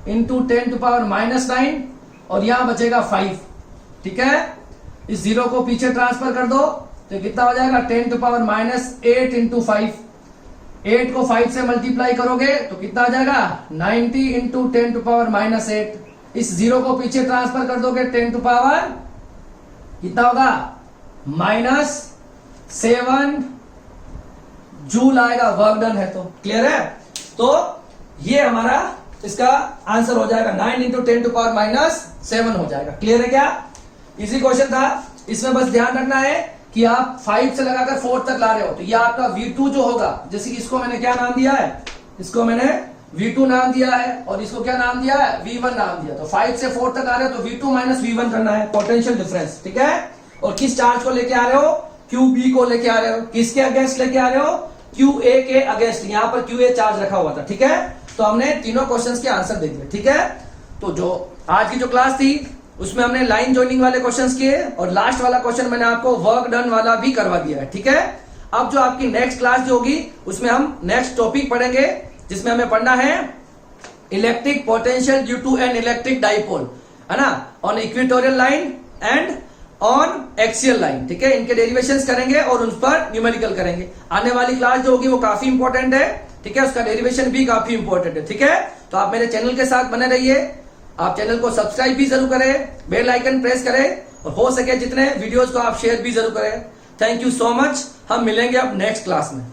इंटू 10 टू पावर -9 और यहां बचेगा 5। ठीक है, इस 0 को पीछे ट्रांसफर कर दो तो कितना हो जाएगा, 10 टू पावर -8 इंटू 5। 8 को 5 से मल्टीप्लाई करोगे तो कितना आ जाएगा, 90 इंटू 10 टू पावर -8। इस 0 को पीछे ट्रांसफर कर दोगे 10 टू पावर कितना होगा, -7 जूल आएगा। वर्क डन है तो क्लियर है। तो ये हमारा इसका आंसर हो जाएगा, 9 इंटू 10 टू पावर -7 हो जाएगा। क्लियर है क्या, इजी क्वेश्चन था। इसमें बस ध्यान रखना है कि आप 5 से लगाकर 4 तक ला रहे हो तो ये आपका V2 जो होगा, जैसे कि इसको मैंने क्या नाम दिया है, इसको मैंने V2 नाम दिया है और इसको क्या नाम दिया है, V1 नाम दिया। तो 5 से 4 तक आ रहे हो तो V2 माइनस V1 करना है, पोटेंशियल डिफरेंस। ठीक है, और किस चार्ज को लेके आ रहे हो, क्यू बी को लेके आ रहे हो, किसके अगेंस्ट लेके आ रहे हो, क्यू ए के अगेंस्ट। यहां पर क्यू ए चार्ज रखा हुआ था, ठीक है। तो हमने तीनों क्वेश्चंस के आंसर देख लिए, ठीक है। तो जो आज की जो क्लास थी उसमें हमने लाइन ज्वाइनिंग वाले क्वेश्चंस किए और लास्ट वाला क्वेश्चन मैंने आपको वर्क डन वाला भी करवा दिया है, ठीक है। अब जो आपकी नेक्स्ट क्लास जो होगी उसमें हम नेक्स्ट टॉपिक पढ़ेंगे, जिसमें हमें पढ़ना है electric potential due to an electric dipole, है ना, on equatorial line and on axial line, ठीक है। इनके डेरिवेशंस करेंगे और उन पर न्यूमेरिकल करेंगे। आने वाली क्लास जो होगी वो काफी इंपॉर्टेंट है, ठीक है, उसका डेरिवेशन भी काफी इंपॉर्टेंट है, ठीक है। तो आप मेरे चैनल के साथ बने रहिए, आप चैनल को सब्सक्राइब भी जरूर करें, बेल आइकन प्रेस करें और हो सके जितने वीडियोस को आप शेयर भी जरूर करें। थैंक यू सो मच, हम मिलेंगे अब नेक्स्ट क्लास में।